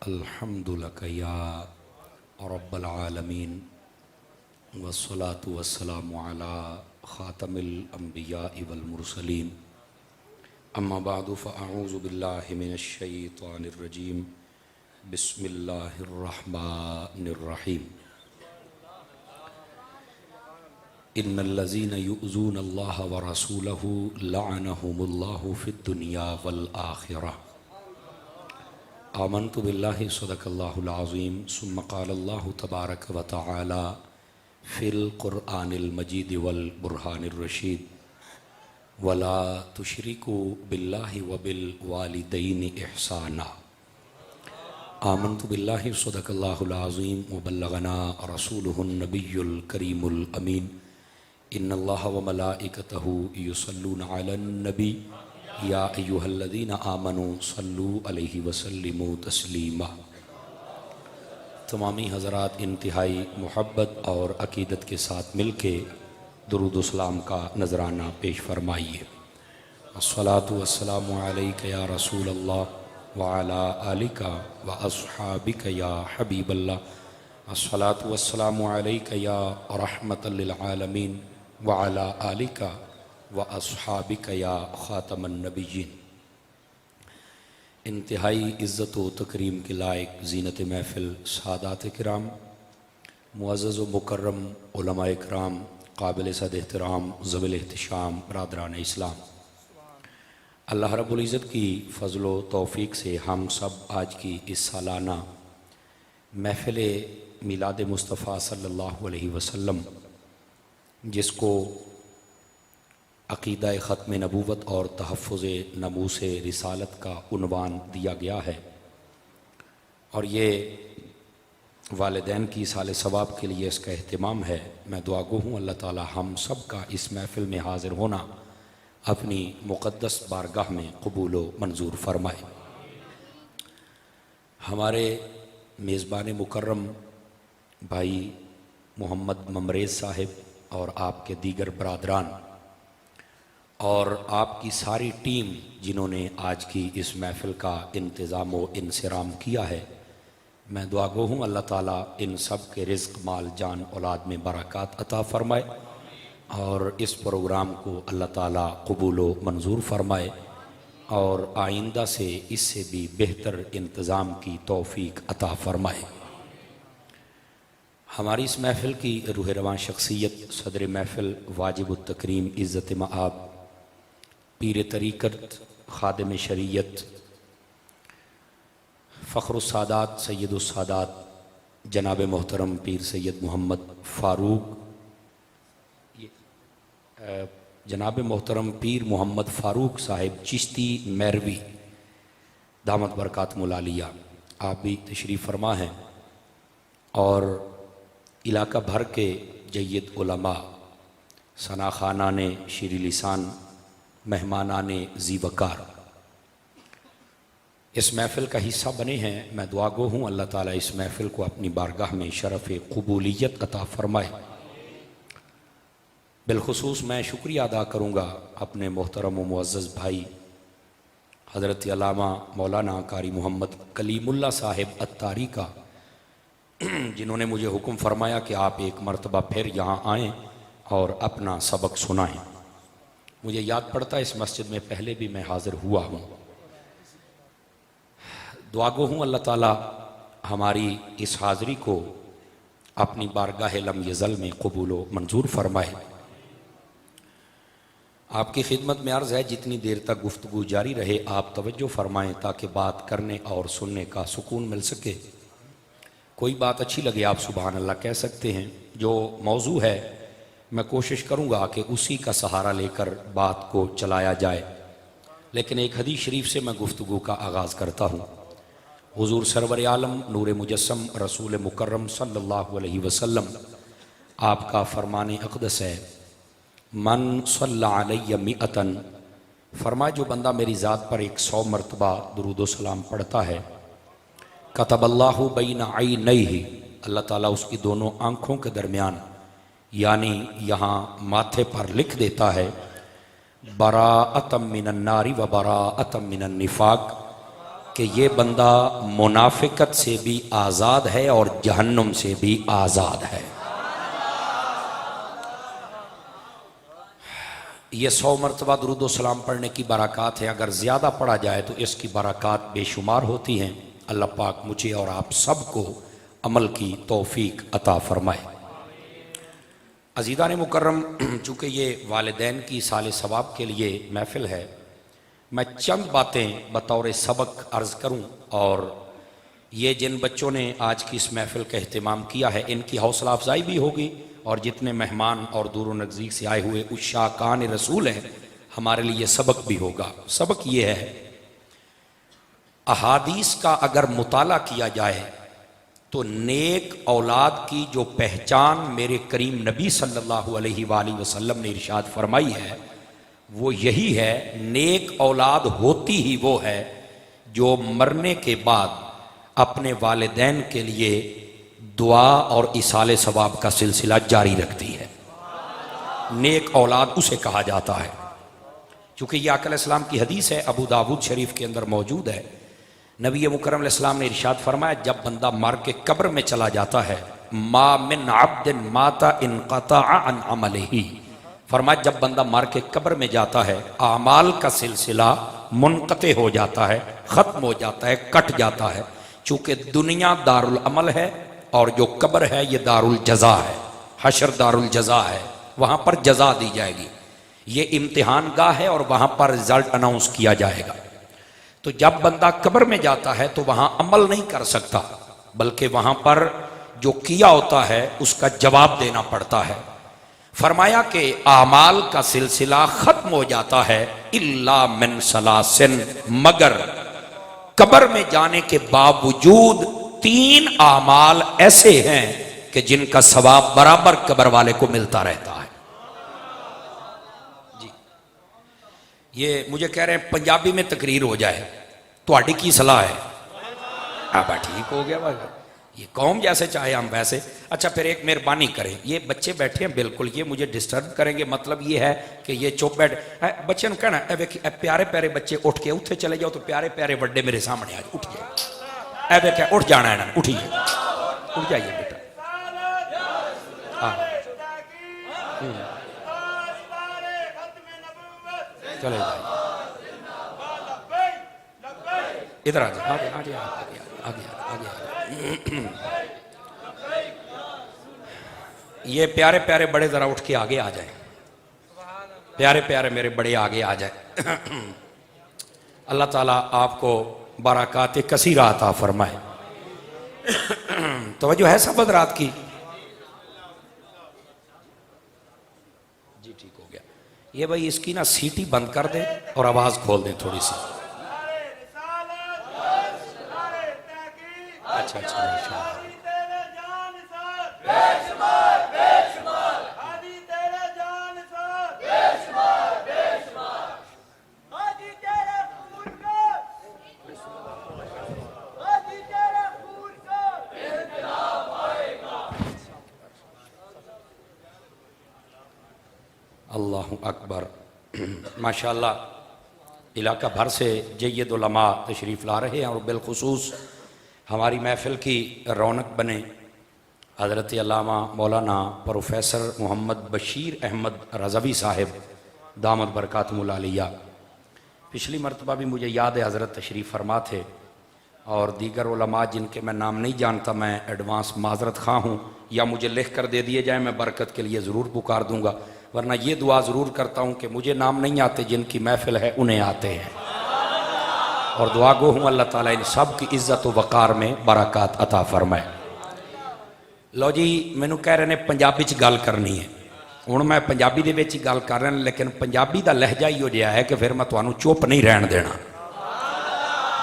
الحمدلک یا رب العالمین والصلاة والسلام علی خاتم الانبیاء والمرسلین اما بعد فاعوذ باللہ من الشیطان الرجیم بسم اللہ الرحمن الرحیم ان الذین یؤذون اللہ ورسولہ لعنہم اللہ فی الدنیا والآخرہ آمنت باللہ صدق اللہ العظیم ثم قال اللہ تبارک و تعالی فی القرآن المجید والبرہان الرشید ولا تشرکوا باللہ وبالوالدین احسانا آمنت باللہ صدق اللہ العظیم وبلغنا رسولہ النبی الکریم الامین ان اللہ وملائکتہ یصلون علی النبی یا ایہا الذین آمنوا صلو علیہ وسلموا تسلیما۔ تمامی حضرات انتہائی محبت اور عقیدت کے ساتھ مل کے درود و سلام کا نذرانہ پیش فرمائیے۔ الصلاۃ والسلام علیک یا رسول اللہ وعلی آلک واصحابک یا حبیب اللہ۔ الصلاۃ والسلام علیک یا رحمۃ للعالمین وعلی آلک واصحابک یا خاتم النبیین۔ انتہائی عزت و تکریم کے لائق زینت محفل سادات کرام، معزز و مکرم علماء کرام، قابل صد احترام ذوی الاحتشام برادران اسلام، اللہ رب العزت کی فضل و توفیق سے ہم سب آج کی اس سالانہ محفل میلاد مصطفیٰ صلی اللہ علیہ وسلم، جس کو عقیدہ ختم نبوت اور تحفظ ناموس رسالت کا عنوان دیا گیا ہے، اور یہ والدین کی سال ثواب کے لیے اس کا اہتمام ہے۔ میں دعا گو ہوں اللہ تعالی ہم سب کا اس محفل میں حاضر ہونا اپنی مقدس بارگاہ میں قبول و منظور فرمائے۔ ہمارے میزبان مکرم بھائی محمد ممریز صاحب اور آپ کے دیگر برادران اور آپ کی ساری ٹیم جنہوں نے آج کی اس محفل کا انتظام و انصرام کیا ہے، میں دعا گو ہوں اللہ تعالیٰ ان سب کے رزق مال جان اولاد میں برکات عطا فرمائے اور اس پروگرام کو اللہ تعالیٰ قبول و منظور فرمائے اور آئندہ سے اس سے بھی بہتر انتظام کی توفیق عطا فرمائے۔ ہماری اس محفل کی روح رواں شخصیت صدر محفل واجب التکریم عزت مآب پیر طریقت خادم شریعت فخر السادات سید السادات جناب محترم پیر سید محمد فاروق، جناب محترم پیر محمد فاروق صاحب چشتی میروی دامت برکاتہم العالیہ، آپ بھی تشریف فرما ہیں، اور علاقہ بھر کے جید علماء، ثناخانان شیریں لسان، مہمانان ذی وقار اس محفل کا حصہ بنے ہیں۔ میں دعا گو ہوں اللہ تعالیٰ اس محفل کو اپنی بارگاہ میں شرف قبولیت عطا فرمائے۔ بالخصوص میں شکریہ ادا کروں گا اپنے محترم و معزز بھائی حضرت علامہ مولانا قاری محمد کلیم اللہ صاحب عطاری کا، جنہوں نے مجھے حکم فرمایا کہ آپ ایک مرتبہ پھر یہاں آئیں اور اپنا سبق سنائیں۔ مجھے یاد پڑتا ہے اس مسجد میں پہلے بھی میں حاضر ہوا ہوں۔ دعا گو ہوں اللہ تعالیٰ ہماری اس حاضری کو اپنی بارگاہ لم یزل میں قبول و منظور فرمائے۔ آپ کی خدمت میں عرض ہے جتنی دیر تک گفتگو جاری رہے آپ توجہ فرمائیں تاکہ بات کرنے اور سننے کا سکون مل سکے۔ کوئی بات اچھی لگے آپ سبحان اللہ کہہ سکتے ہیں۔ جو موضوع ہے میں کوشش کروں گا کہ اسی کا سہارا لے کر بات کو چلایا جائے، لیکن ایک حدیث شریف سے میں گفتگو کا آغاز کرتا ہوں۔ حضور سرور عالم نور مجسم رسول مکرم صلی اللہ علیہ وسلم آپ کا فرمان اقدس ہے، من صلی علی مئتن، فرمائے جو بندہ میری ذات پر 100 مرتبہ درود و سلام پڑھتا ہے، کتب اللہ بین عینیہ، اللہ تعالیٰ اس کی دونوں آنکھوں کے درمیان یعنی یہاں ماتھے پر لکھ دیتا ہے براءۃ من النار و براءۃ من النفاق، کہ یہ بندہ منافقت سے بھی آزاد ہے اور جہنم سے بھی آزاد ہے۔ یہ 100 مرتبہ درود و سلام پڑھنے کی برکات ہے، اگر زیادہ پڑھا جائے تو اس کی برکات بے شمار ہوتی ہیں۔ اللہ پاک مجھے اور آپ سب کو عمل کی توفیق عطا فرمائے۔ عزیزان مکرم، چونکہ یہ والدین کی سال ثواب کے لیے محفل ہے، میں چند باتیں بطور سبق عرض کروں، اور یہ جن بچوں نے آج کی اس محفل کا اہتمام کیا ہے ان کی حوصلہ افزائی بھی ہوگی، اور جتنے مہمان اور دور و نزدیک سے آئے ہوئے عشاقان رسول ہیں ہمارے لیے سبق بھی ہوگا۔ سبق یہ ہے، احادیث کا اگر مطالعہ کیا جائے تو نیک اولاد کی جو پہچان میرے کریم نبی صلی اللہ علیہ وآلہ وسلم نے ارشاد فرمائی ہے وہ یہی ہے، نیک اولاد ہوتی ہی وہ ہے جو مرنے کے بعد اپنے والدین کے لیے دعا اور ایصال ثواب کا سلسلہ جاری رکھتی ہے۔ نیک اولاد اسے کہا جاتا ہے۔ چونکہ یہ آقا علیہ السلام کی حدیث ہے، ابو داود شریف کے اندر موجود ہے، نبی مکرم علیہ السلام نے ارشاد فرمایا جب بندہ مر کے قبر میں چلا جاتا ہے، ما من عبد مات انقطع عن عملہ، فرمایا جب بندہ مر کے قبر میں جاتا ہے اعمال کا سلسلہ منقطع ہو جاتا ہے، ختم ہو جاتا ہے، کٹ جاتا ہے۔ چونکہ دنیا دار العمل ہے اور جو قبر ہے یہ دار الجزا ہے، حشر دار الجزا ہے، وہاں پر جزا دی جائے گی۔ یہ امتحان گاہ ہے اور وہاں پر رزلٹ اناؤنس کیا جائے گا۔ تو جب بندہ قبر میں جاتا ہے تو وہاں عمل نہیں کر سکتا، بلکہ وہاں پر جو کیا ہوتا ہے اس کا جواب دینا پڑتا ہے۔ فرمایا کہ اعمال کا سلسلہ ختم ہو جاتا ہے الا من ثلاثن، مگر قبر میں جانے کے باوجود 3 اعمال ایسے ہیں کہ جن کا ثواب برابر قبر والے کو ملتا رہتا ہے۔ یہ مجھے کہہ رہے ہیں پنجابی میں تقریر ہو جائے تو آڈی کی صلاح ہے؟ آبا ٹھیک ہو گیا بھائی، یہ قوم جیسے چاہے ہم ویسے۔ اچھا پھر ایک مہربانی کریں، یہ بچے بیٹھے ہیں بالکل یہ مجھے ڈسٹرب کریں گے، مطلب یہ ہے کہ یہ چپ بیٹھ بچے نے کہنا اے پیارے پیارے بچے اٹھ کے اتھے چلے جاؤ تو پیارے پیارے بڑے میرے سامنے آ جائے، اٹھ جائے، اے بیٹھے اٹھ جانا ہے نا، اٹھیے اٹھ جائیے بیٹا، چلے جائیے، ادھر آ جائے، آگے آگے آگے آگے آگے۔ یہ پیارے پیارے بڑے ذرا اٹھ کے آگے آ جائیں، پیارے پیارے میرے بڑے آگے آ جائیں۔ اللہ تعالیٰ آپ کو برکات کثیرہ عطا فرمائے۔ توجہ ہے سب حضرات کی؟ جی ٹھیک ہو گیا۔ یہ بھائی اس کی نا سیٹی بند کر دیں اور آواز کھول دیں تھوڑی سی۔ اچھا اچھا اللہ اکبر۔ ماشاءاللہ علاقہ بھر سے جید علماء تشریف لا رہے ہیں، اور بالخصوص ہماری محفل کی رونق بنے حضرت علامہ مولانا پروفیسر محمد بشیر احمد رضوی صاحب دامت برکاتہم العالیہ۔ پچھلی مرتبہ بھی مجھے یاد ہے حضرت تشریف فرما تھے، اور دیگر علماء جن کے میں نام نہیں جانتا میں ایڈوانس معذرت خواہ ہوں، یا مجھے لکھ کر دے دیے جائیں، میں برکت کے لیے ضرور پکار دوں گا، ورنہ یہ دعا ضرور کرتا ہوں کہ مجھے نام نہیں آتے، جن کی محفل ہے انہیں آتے ہیں، اور دعا گو ہوں اللہ تعالیٰ ان سب کی عزت و وقار میں برکات عطا فرمائے۔ لو جی مینوں کہہ رہے نے پنجابی چ گل کرنی ہے، ہوں میں پنجابی دے وچ گل کر رہا، لیکن پنجابی دا لہجہ ہی ہو جہا ہے کہ پھر میں تانوں چپ نہیں رہن دینا۔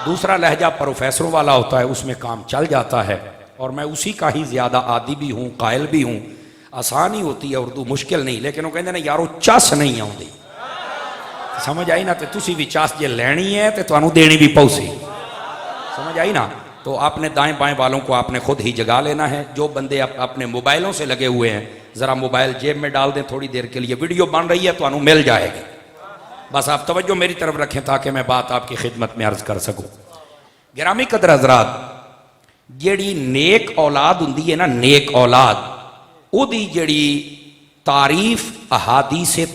دوسرا لہجہ پروفیسروں والا ہوتا ہے، اس میں کام چل جاتا ہے، اور میں اسی کا ہی زیادہ عادی بھی ہوں، قائل بھی ہوں۔ آسان ہی ہوتی ہے اردو، مشکل نہیں، لیکن وہ کہتے ہیں یارو چس نہیں آتی، سمجھ آئی نا؟ تو تسی بھی چس جے لینی ہے تو تانوں دینی بھی پوسی، سمجھ آئی نا؟ تو آپ نے دائیں بائیں والوں کو آپ نے خود ہی جگا لینا ہے۔ جو بندے اپنے موبائلوں سے لگے ہوئے ہیں ذرا موبائل جیب میں ڈال دیں تھوڑی دیر کے لیے، ویڈیو بن رہی ہے تانوں مل جائے گی، بس آپ توجہ میری طرف رکھیں تاکہ میں بات آپ کی خدمت میں عرض کر سکوں۔ ਗਿਰਾਮੀ ਕਦਰ ਹਜ਼ਰਾਤ, ਜਿਹੜੀ ਨੇਕ ਔਲਾਦ ਹੁੰਦੀ ਹੈ ਨਾ, ਨੇਕ ਔਲਾਦ, ਉਹਦੀ ਜਿਹੜੀ ਤਾਰੀਫ ਅਹਾਦੀਸ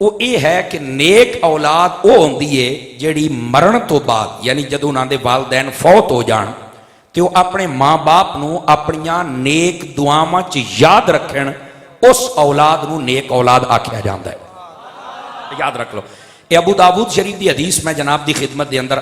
ਉਹ ਇਹ ਹੈ ਕਿ ਨੇਕ ਔਲਾਦ ਉਹ ਹੁੰਦੀ ਹੈ ਜਿਹੜੀ ਮਰਨ ਤੋਂ ਬਾਅਦ, ਯਾਨੀ ਜਦੋਂ ਉਹਨਾਂ ਦੇ ਵਾਲਦੈਨ ਫੌਤ ਹੋ ਜਾਣ ਤੇ ਉਹ ਆਪਣੇ ਮਾਂ-ਬਾਪ ਨੂੰ ਆਪਣੀਆਂ ਨੇਕ ਦੁਆਵਾਂ 'ਚ ਯਾਦ ਰੱਖਣ, ਉਸ ਔਲਾਦ ਨੂੰ ਨੇਕ ਔਲਾਦ ਆਖਿਆ ਜਾਂਦਾ ਹੈ। ਯਾਦ ਰੱਖ ਲਓ। ਇਹ ਅਬੂ ਦਾਊਦ ਸ਼ਰੀਫ ਦੀ ਹਦੀਸ ਮੈਂ ਜਨਾਬ ਦੀ ਖਿਦਮਤ ਦੇ ਅੰਦਰ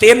3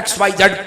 XYZ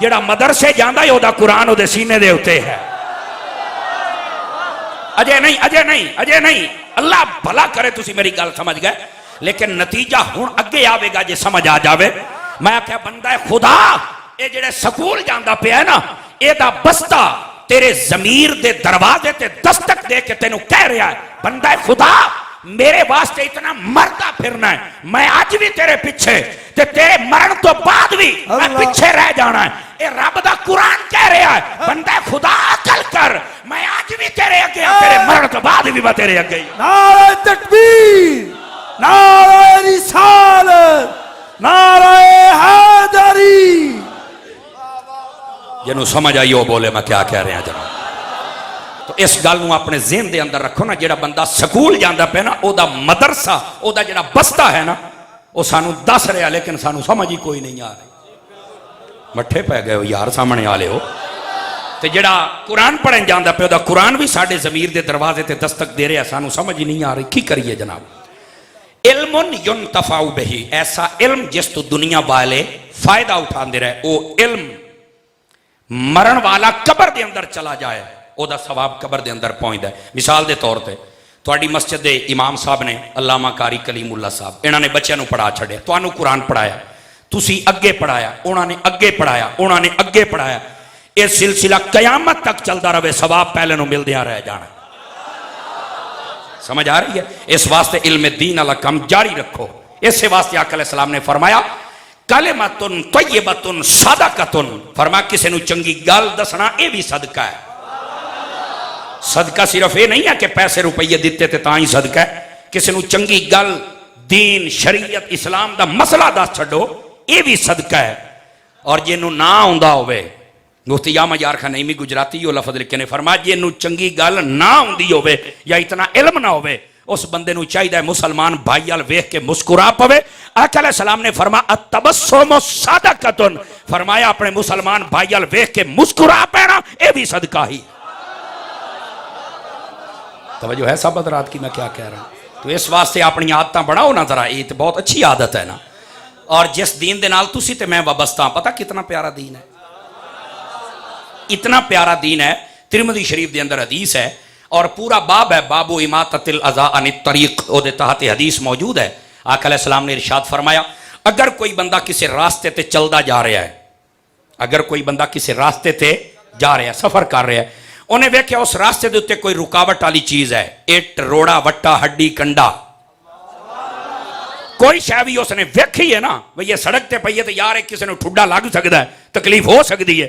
جڑا مدرسے جاندا ہے اودا قرآن اودے سینے دے اتے ہے. اجے نہیں اللہ بھلا کرے تسی میری گل سمجھ گئے. لیکن نتیجہ ہن اگے آوے گا جے سمجھ آ جاوے. میں کہا بندہ خدا اے جڑے سکول جاندا پیا ہے نا اے دا بستہ تیرے ضمیر دے دروازے تے دستک دے کے تینوں کہہ رہا ہے بندہ خدا میرے واسطے اتنا مردہ پھرنا ہے, میں آج بھی تیرے پیچھے تے تیرے مرن تو بعد بھی میں پیچھے رہ جانا ہے. اے رب دا قرآن کہہ رہا ہے بندہ خدا عقل کر, میں آج بھی تیرے اگے ہوں, تیرے مرن تو بعد بھی میں تیرے اگے ہوں. نعرہ تکبیر, نعرہ رسالت, نعرہ حیدری. جنہوں سمجھ آئی ہو بولے میں کیا کہہ رہے ہیں جنہوں. تو اس گل نو اپنے ذہن دے اندر رکھو نا, جڑا بندہ سکول جاندا پہ نا او دا مدرسہ او دا جڑا بستہ ہے نا وہ سانو دس رہا لیکن سانو سمجھ ہی کوئی نہیں آ رہی. مٹھے پہ گئے ہو یار سامنے آلے ہو. تے جڑا قرآن پڑھن جاندا پہ او دا قرآن بھی ساڑھے ضمیر دے دروازے تے دستک دے رہا, سانو سمجھ ہی نہیں آ رہی. کی کریے جناب؟ علم ینتفع بہی, ایسا علم جس تو دنیا والے فائدہ اٹھان دے رہے. او علم مرن والا قبر دے اندر چلا جائے او دا ثواب قبر دے اندر پہنچ ہے. مثال دے طور تے تواڈی مسجد دے امام صاحب نے علامہ قاری کلیم اللہ صاحب انہاں نے بچیاں نو پڑھا چھڑیا, تانوں قرآن پڑھایا, تسی اگے پڑھایا, انہاں نے اگے پڑھایا, انہاں نے اگے پڑھایا. یہ سلسلہ قیامت تک چلتا رہے, ثواب پہلے نو ملدیاں رہ جانا. سمجھ آ رہی ہے؟ اس واسطے علم دین والا کام جاری رکھو. اس واسطے آقا علیہ السلام نے فرمایا کلمتن طیبتن صدقتن, فرمایا کسی نو چنگی گل دسنا اے بھی صدقہ ہے. صدقہ صرف یہ نہیں ہے کہ پیسے روپیے دیتے تے تاں ہی صدقہ ہے. کسی نو چنگی گل دین شریعت اسلام دا مسئلہ دس چھڈو اے بھی صدقہ ہے. اور جنوں نہ آوندا ہوئے, مفتی یامہ یار خان نعیمی گجراتی یہ لفظ لکھے نے فرمایا جنوں چنگی گل نہ ہوندی ہوئے یا اتنا علم نہ ہوئے اس بندے نو چاہیے مسلمان بھائی ال ویکھ کے مسکرا پوے. آقا علیہ السلام نے فرمایا التبسم صدقۃ, فرمایا اپنے مسلمان بھائی ال ویکھ کے مسکرا پینا اے بھی صدقہ ہی. توجہ ہے سب حضرات کی میں کیا کہہ رہا ہوں؟ تو اس واسطے اپنی عادتاں بڑھاؤ نا ذرا, یہ تو بہت اچھی عادت ہے نا. اور جس دین دے نال تسی تے میں وابستہ ہوں, پتہ کتنا پیارا دین ہے, اتنا پیارا دین ہے. ترمذی شریف دے اندر حدیث ہے اور پورا باب ہے, باب اماطۃ الاذی عن الطریق, او دے تحت حدیث موجود ہے. آقا علیہ السلام نے ارشاد فرمایا اگر کوئی بندہ کسی راستے تے چلدا جا رہا ہے, اگر کوئی بندہ کسی راستے تے جا رہا ہے, سفر کر رہا ہے, انہیں ویکھیا اس راستے دے اتے کوئی رکاوٹ والی چیز ہے, اٹ روڑا وٹا ہڈی کنڈا, کوئی شے بھی اس نے ویکھی ہے نا وہ یہ سڑک تے پئی ہے تے یار کسی نے ٹھڈا لگ سکدا ہے, تکلیف ہو سکتی ہے,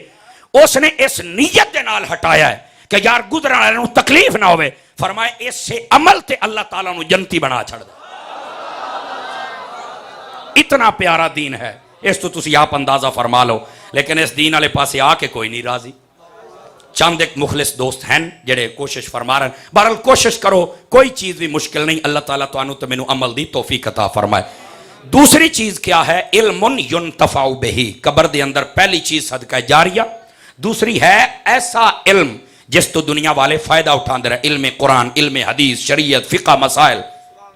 اس نے اس نیت دے نال ہٹایا ہے کہ یار گزرن والے نوں تکلیف نہ ہوئے. فرمایا اس سے عمل تے اللہ تعالیٰ نو جنتی بنا چھڑ دے. اتنا پیارا دین ہے, اس تو تسی آپ اندازہ فرما لو. لیکن اس دین والے پاسے آ کے کوئی نہیں راضی. چند ایک مخلص دوست ہیں جڑے کوشش فرما رہے ہیں. بہرحال کوشش کرو, کوئی چیز بھی مشکل نہیں. اللہ تعالیٰ تو تے مینوں عمل دی توفیق عطا فرمائے. دوسری چیز کیا ہے؟ علم ینتفع بہی, قبر دے اندر پہلی چیز صدقہ جاریہ, دوسری ہے ایسا علم جس تو دنیا والے فائدہ اٹھاندے رہے, علم قرآن, علم حدیث, شریعت, فقہ مسائل.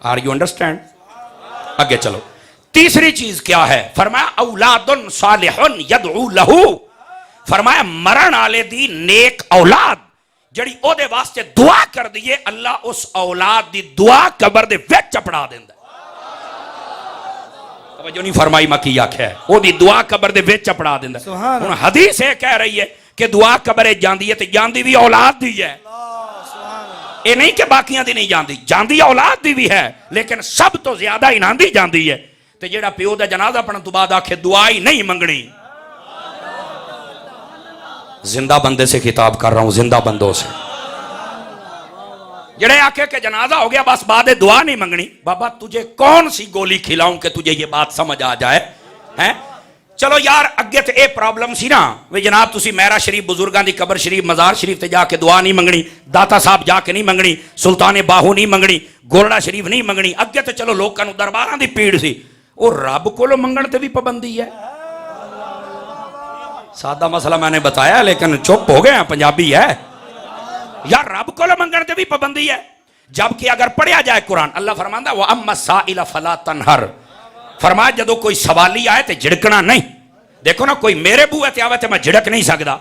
Are you understand? آگے چلو. تیسری چیز کیا ہے؟ فرمایا اولاد صالح یدعو لہو, فرمایا مرن والے دی نیک اولاد جڑی او دے واسطے دعا کر دیے, اللہ اس اولاد دی دعا قبر دے وچ چپڑا دیندا. توجہ نہیں فرمائی میں کی آکھیا ہے, او دی دعا قبر دے وچ چپڑا دیندا. ہن حدیث ہے کہہ رہی ہے کہ دعا قبر جاندی ہے تے جاندی بھی اولاد دی ہے. اے نہیں کہ باقیاں دی نہیں جاندی, جاندی اولاد دی بھی ہے, لیکن سب تو زیادہ انہاں دی جاندی ہے. تے جیڑا پیو دا جنازہ پڑھن تو بعد آکھے دعا ہی نہیں منگنی. زندہ بندے سے خطاب کر رہا ہوں, زندہ بندوں سے. جڑے آکھے کہ جنازہ ہو گیا بس بعد دعا نہیں منگنی, بابا تجھے کون سی گولی کھلاؤں کہ تجھے یہ بات سمجھ آ جائے ہیں؟ چلو یار اگے تے اے پرابلم سی نا وی جناب تسی میرا شریف بزرگاں دی قبر شریف مزار شریف تے جا کے دعا نہیں منگنی, داتا صاحب جا کے نہیں منگنی, سلطان باہو نہیں منگنی, گولڑا شریف نہیں منگنی. اگے تے چلو لوکاں نوں درباراں دی پیڑ سی, او رب کولوں منگن تے بھی پابندی ہے. سادہ مسئلہ میں نے بتایا لیکن چپ ہو گئے ہیں, پنجابی ہے یار, رب کو منگن تے بھی پابندی ہے. جبکہ اگر پڑھیا جائے قرآن, اللہ فرماندا وَأَمَّا السَّائِلَ فَلَا تَنْهَرْ, فرمایا جدو کوئی سوالی آئے تے جھڑکنا نہیں, دیکھو نا کوئی میرے بوئے تے آوے تے میں جھڑک نہیں سکدا,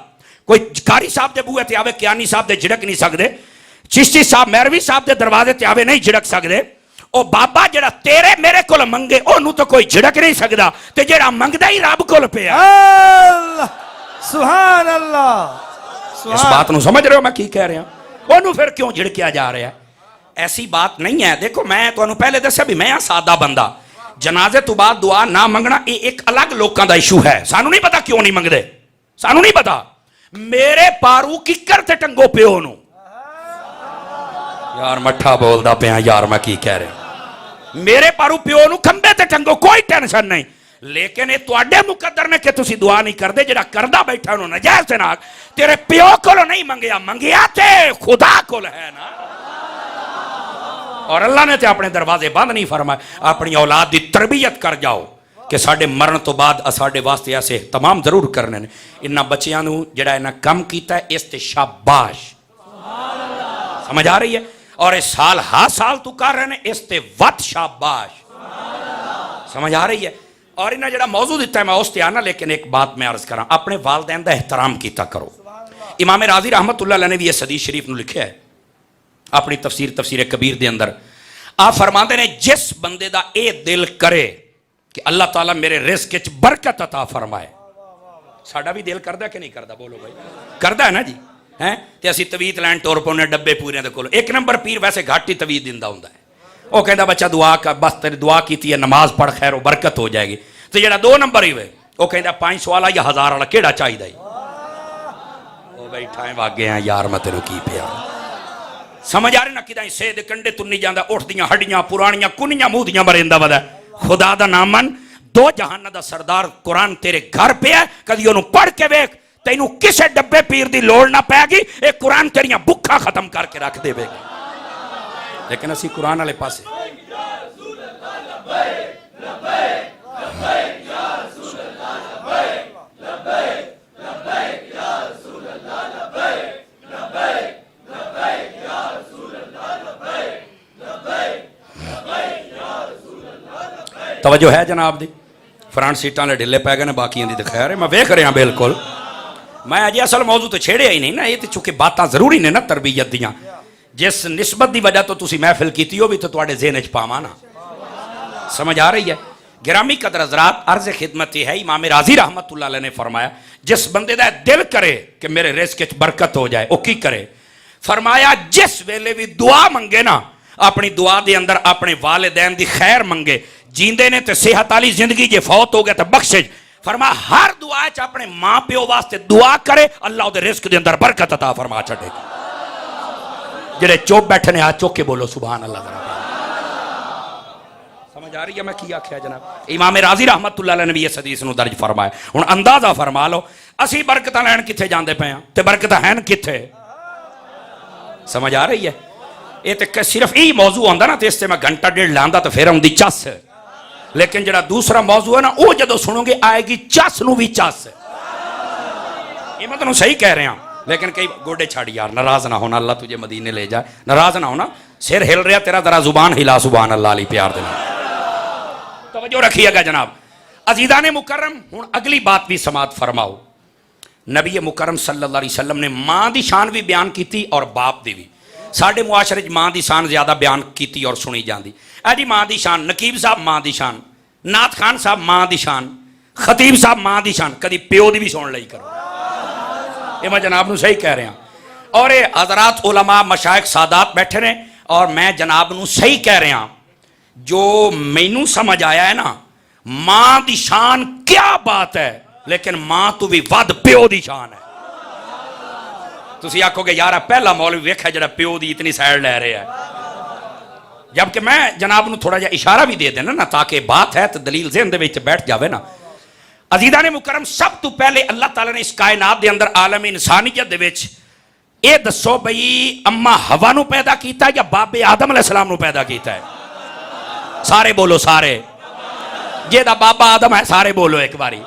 کوئی قاری صاحب دے بوئے تے آوے کیانی صاحب دے جھڑک نہیں سکدے, چشتی صاحب میروی صاحب دے دروازے تے آوے نہیں جھڑک سکدے. او بابا جڑا تیرے میرے کول منگے اونوں تو کوئی جھڑک نہیں سکدا, تے جڑا منگدا ہی رب کول پیا. اللہ سبحان اللہ. اس بات نو سمجھ رہے ہو میں کی کہہ رہا ہوں؟ اونوں پھر کیوں جھڑکیا جا رہا ہے؟ ایسی بات نہیں ہے. دیکھو میں تانوں پہلے دسیا بھی میں سادہ بندہ, جنازے تو بعد دعا نہ منگنا یہ ایک الگ لوکاں دا ایشو ہے. سانو نہیں پتا کیوں نہیں منگدے, سانو نہیں پتا. میرے پارو ککر تے ٹنگو پیو نو, یار مٹھا بولدا پیا یار میں کی کہہ رہا. میرے پارو پیو نو کھمبے تے ٹنگو, کوئی ٹینشن نہیں. لیکن یہ تواڈے مقدر نے کہ تسی دعا نہیں کردے. جڑا کردا بیٹھا انہوں نجائز تے نال تیرے پیو کولو نہیں منگیا, منگیا تے خدا کول ہے نا. اور اللہ نے تے اپنے دروازے بند نہیں فرمائے. اپنی اولاد دی تربیت کر جاؤ کہ ساڈے مرن تو بعد ساڈے واسطے ایسے تمام ضرور کرنے نے. انہاں بچیاں نو جڑا انہاں کم کیتا ہے اس تے شاباش. سمجھ آ رہی ہے؟ اور اس سال ہر سال تو کر رہے ہیں اس تے وت شاباش. سمجھ آ رہی ہے؟ اور انہاں جڑا موضوع دیتا ہے میں اس تے آنا, لیکن ایک بات میں عرض کراں, اپنے والدین دا احترام کیتا کرو. امام راضی رحمت اللہ علیہ نے بھی یہ حدیث شریف نو لکھیا ہے اپنی تفسیر کبیر دے اندر. آپ فرماتے ہیں جس بندے دا اے دل کرے کہ اللہ تعالیٰ میرے رزق وچ برکت عطا فرمائے. ساڈا بھی دل کردا کہ نہیں کردا؟ بولو بھائی, کردا ہے نا جی. ہیں تے اسی تویت لین ٹور پونے ڈبے پورے دے کول. ایک نمبر پیر ویسے گھٹ ہی تویت دیندا ہوندا ہے. وہ کہندا بچہ دعا کر, بس تیری دعا کیتی ہے نماز پڑھ خیر و برکت ہو جائے گی. تے جڑا 2 نمبر ہی ہوئے وہ کہندا 500 والا یا 1000 والا کیڑا چاہیدا ہے؟ او بیٹھا ہے واگے ہیں یار میں تینوں کی پیا. سمجھ آ رہی نا کدائیں سے دے کنڈے تن نہیں جاندا, اٹھ دیاں ہڈیاں پرانیاں کنیاں منہ دیاں مریندا ودا. خدا دا نام من, 2 جہان دا سردار قرآن تیرے گھر پہ ہے, کدی اونوں پڑھ کے ویکھ, تینوں کسے ڈبے پیر دی لوڑ نہ پے گی. اے قرآن تیریاں بکھا ختم کر کے رکھ دے گی. لیکن اسی قرآن والے پاسے توجہ ہے جناب دی؟ فرنٹ سیٹاں لے ڈھلے پے گئے نے, باقیاں دی تے خیر ہے. میں ویکھ رہا بالکل. میں اجے اصل موضوع تو چھیڑیا ہی نہیں نا. یہ تے چونکہ باتاں ضروری نے نا تربیت دیاں. جس نسبت دی وجہ تو تسی محفل کیتی ہو بھی تو تواڈے ذہن وچ پاواں نا. سمجھ آ رہی ہے؟ گرامی قدر حضرات, عرض خدمت یہ ہے امام راضی رحمت اللہ علیہ نے فرمایا جس بندے دا دل کرے کہ میرے رزق وچ برکت ہو جائے, او کی کرے؟ فرمایا جس ویلے بھی دعا منگے نا, اپنی دعا دے اندر اپنے والدین دی خیر منگے. جیندے نے تے صحت والی زندگی, جے فوت ہو گیا تے بخشش. فرما ہر دعا چ اپنے ماں پیو واسطے دعا کرے, اللہ دے رزق دے اندر برکت عطا فرما چھڑے گا. جڑے چوپ بیٹھے نے ہاتھ چوک کے بولو سبحان اللہ. سمجھ آ رہی ہے میں کی آکھیا جناب؟ امام راضی رحمت اللہ علیہ نے بھی اس حدیث نو درج فرمایا. ہن اندازہ فرما لو اسی برکتاں لین کتھے جاندے پے ہاں تے برکتاں ہیں کتھے؟ سمجھ آ رہی ہے؟ یہ تے صرف یہی موضوع ہوندا نا تے اس تے میں گھنٹہ ڈیڑھ لاندا تے پھر ہوندی چس. لیکن جڑا دوسرا موضوع ہے نا وہ جدو سنو گے آئے گی چس نو بھی چس. یہ میں تنوں صحیح کہہ رہے ہیں. لیکن کئی گوڑے چھاڑ یار, ناراض نہ ہونا, اللہ تجھے مدینے لے جائے, ناراض نہ ہونا. سر ہل رہا تیرا, ذرا زبان ہلا سبحان اللہ علی پیار دینا. توجہ رکھیے گا جناب. عزیزان مکرم, ہن اگلی بات بھی سماعت فرماؤ. نبی مکرم صلی اللہ علیہ وسلم نے ماں دی شان بھی بیان کیتی اور باپ دی بھی. ساڈے معاشرے ماں دی شان زیادہ بیان کیتی اور سنی جاندی. اے جی ماں دی شان, نقیب صاحب ماں دی شان, نعت خان صاحب ماں دی شان, خطیب صاحب ماں دی شان, کدی پیو دی بھی سن لئی کرو. یہ میں جناب نو صحیح کہہ رہا ہوں. اور یہ حضرات علماء مشائخ سادات بیٹھے رہے اور میں جناب نو صحیح کہہ رہا ہوں. جو مینوں سمجھ آیا ہے نا, ماں دی شان کیا بات ہے, لیکن ماں تو بھی ود پیو دی شان ہے. تسی آکھو گے یار پہلا مولوی ویکھا جڑا پیو دی اتنی سائڈ لے رہے ہیں. جبکہ میں جناب نو تھوڑا جا اشارہ بھی دے دینا نا تاکہ بات ہے تو دلیل ذہن دے وچ بیٹھ جاوے نا. عزیزان مکرم, سب تو پہلے اللہ تعالیٰ نے اس کائنات دے اندر عالم انسانیت دے وچ اے دسو بھئی اما ہوا نو پیدا کیتا ہے یا بابے آدم علیہ السلام نو پیدا کیتا ہے؟ سارے بولو سارے. جے دا بابا آدم ہے سارے بولو ایک باری.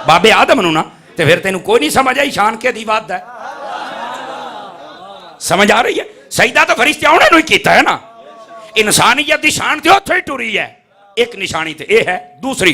بابے آدم نو نا تے پھر تینوں کوئی نہیں سمجھ آئی شان کے دی بات ہے. سمجھ آ رہی ہے؟ سجدہ تو فرشتے انہاں نو ہی کیتا ہے نا. انسانیت دی شان تے اوتھے ہی ٹری ہے. ایک نشانی تے اے ہے. دوسری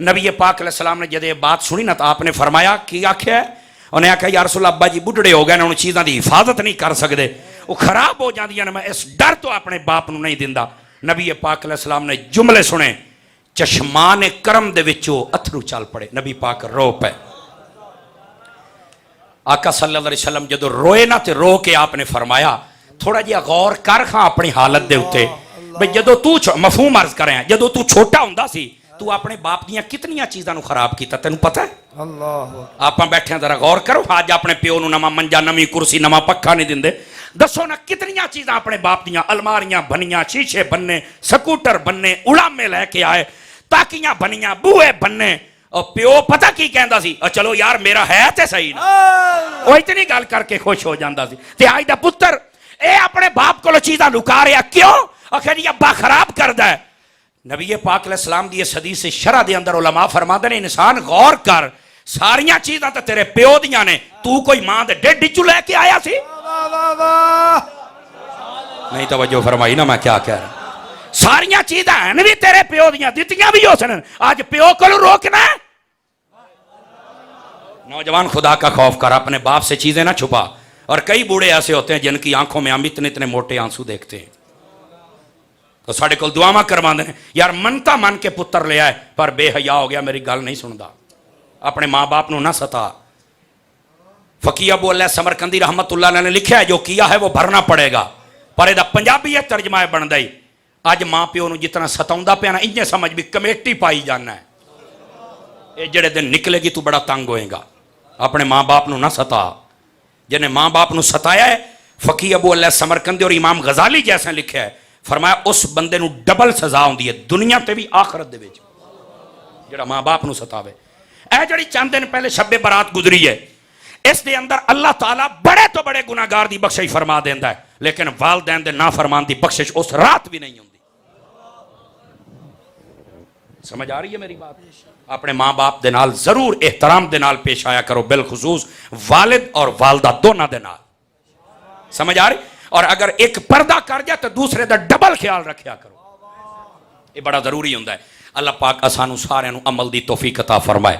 نبی پاک علیہ السلام نے جب یہ بات سنی نا تو آپ نے فرمایا کی آخیا ہے؟ انہیں آخیا یا رسول اللہ ابا جی بڈھڑے ہو گئے نا، ان چیزاں دی حفاظت نہیں کر سکتے، وہ خراب ہو جاندیاں نے، میں اس ڈر تو اپنے باپ نو نہیں دیندا۔ نبی پاک علیہ السلام نے جملے سنے، چشمان کرم دے وچوں اتھرو چل پڑے، نبی پاک رو پے۔ آقا صلی اللہ علیہ وسلم جدو روئے نا تے رو کے آپ نے فرمایا تھوڑا جہا غور کر خاں اپنی حالت دے اتے، بھئی جدو تو مفہوم عرض کریں جدو تو چھوٹا ہوندا سی تو اپنے باپ دیاں کتنیاں چیزاں نو خراب کیتا تینوں پتہ ہے؟ اللہ آپ بیٹھے ہیں ذرا غور کرو، آج اپنے پیو نو نواں منجا نویں کرسی نواں پکھا نہیں دیندے، دسو نا کتنیاں چیزاں اپنے باپ دیاں الماریاں بنیاں، شیشے بننے، سکوٹر بننے، اڑامے لے کے آئے، تاکیاں بنیاں، بوئے بننے، اور پیو پتہ کی کہندا سی چلو یار میرا ہے تے صحیح نا، وہ اتنی گل کر کے خوش ہو جاندا سی۔ تے آج دا پتر اے اپنے باپ کو چیزاں لکا رہا کیوں؟ آخر جی ابا خراب کردا ہے۔ نبی پاک علیہ السلام دی اس حدیث شرح دے اندر علماء فرماتے ہیں انسان غور کر، ساریاں چیزاں تے تیرے پیو دیاں نے، تو کوئی ماں دے ڈیڈ ڈچو لے کے آیا سی؟ نہیں توجہ فرمائی نا میں کیا کہہ رہا ہوں، ساریاں چیزاں ہیں بھی تیرے پیو دیاں، دتیاں بھی ہو سنن، آج پیو کو روکنا ہے۔ نوجوان خدا کا خوف کر، اپنے باپ سے چیزیں نہ چھپا۔ اور کئی بوڑھے ایسے ہوتے ہیں جن کی آنکھوں میں ہم اتنے موٹے آنسو دیکھتے ہیں، تو ساڑھے کل دعاواں کرواندے ہیں یار منتا من کے پتر لے آئے پر بے حیا ہو گیا، میری گل نہیں سندا، اپنے ماں باپ نو نہ ستا۔ فقیہ ابو اللہ سمرقندی رحمت اللہ علیہ نے لکھا ہے جو کیا ہے وہ بھرنا پڑے گا، پر یہ پنجابی یہ ترجمہ بن دائی اج ماں پیو نو جتنا ستاؤندا پیا نا انجے سمجھ بھی کمیٹی پائی جانا ہے، یہ جڑے دن نکلے گی تو بڑا تنگ ہوئے گا۔ اپنے ماں باپ نو نہ ستا، جنہیں ماں باپ نو ستایا ہے فقیہ ابو اللہ سمرقندی اور امام غزالی جیسا لکھا ہے، فرمایا اس بندے نو ڈبل سزا ہوندی ہے دنیا تے بھی آخرت دے وچ، جڑا ماں باپ نو ستاوے۔ اے جڑی چند دن پہلے شب برات گزری ہے، اس دے اندر اللہ تعالیٰ بڑے تو بڑے گناہگار دی بخشش فرما دیندا ہے، لیکن والدین دے نافرمان دی بخشش اس رات بھی نہیں ہوندی۔ سمجھ آ رہی ہے میری بات؟ اپنے ماں باپ دے نال ضرور احترام دے نال پیش آیا کرو، بالخصوص والد اور والدہ دونوں دے نال، سمجھ آ رہی؟ اور اگر ایک پردہ کر جائے تو دوسرے دا ڈبل خیال رکھیا کرو، یہ بڑا ضروری ہوندہ ہے۔ اللہ پاک اسانو سارے نو عمل دی توفیق عطا فرمائے۔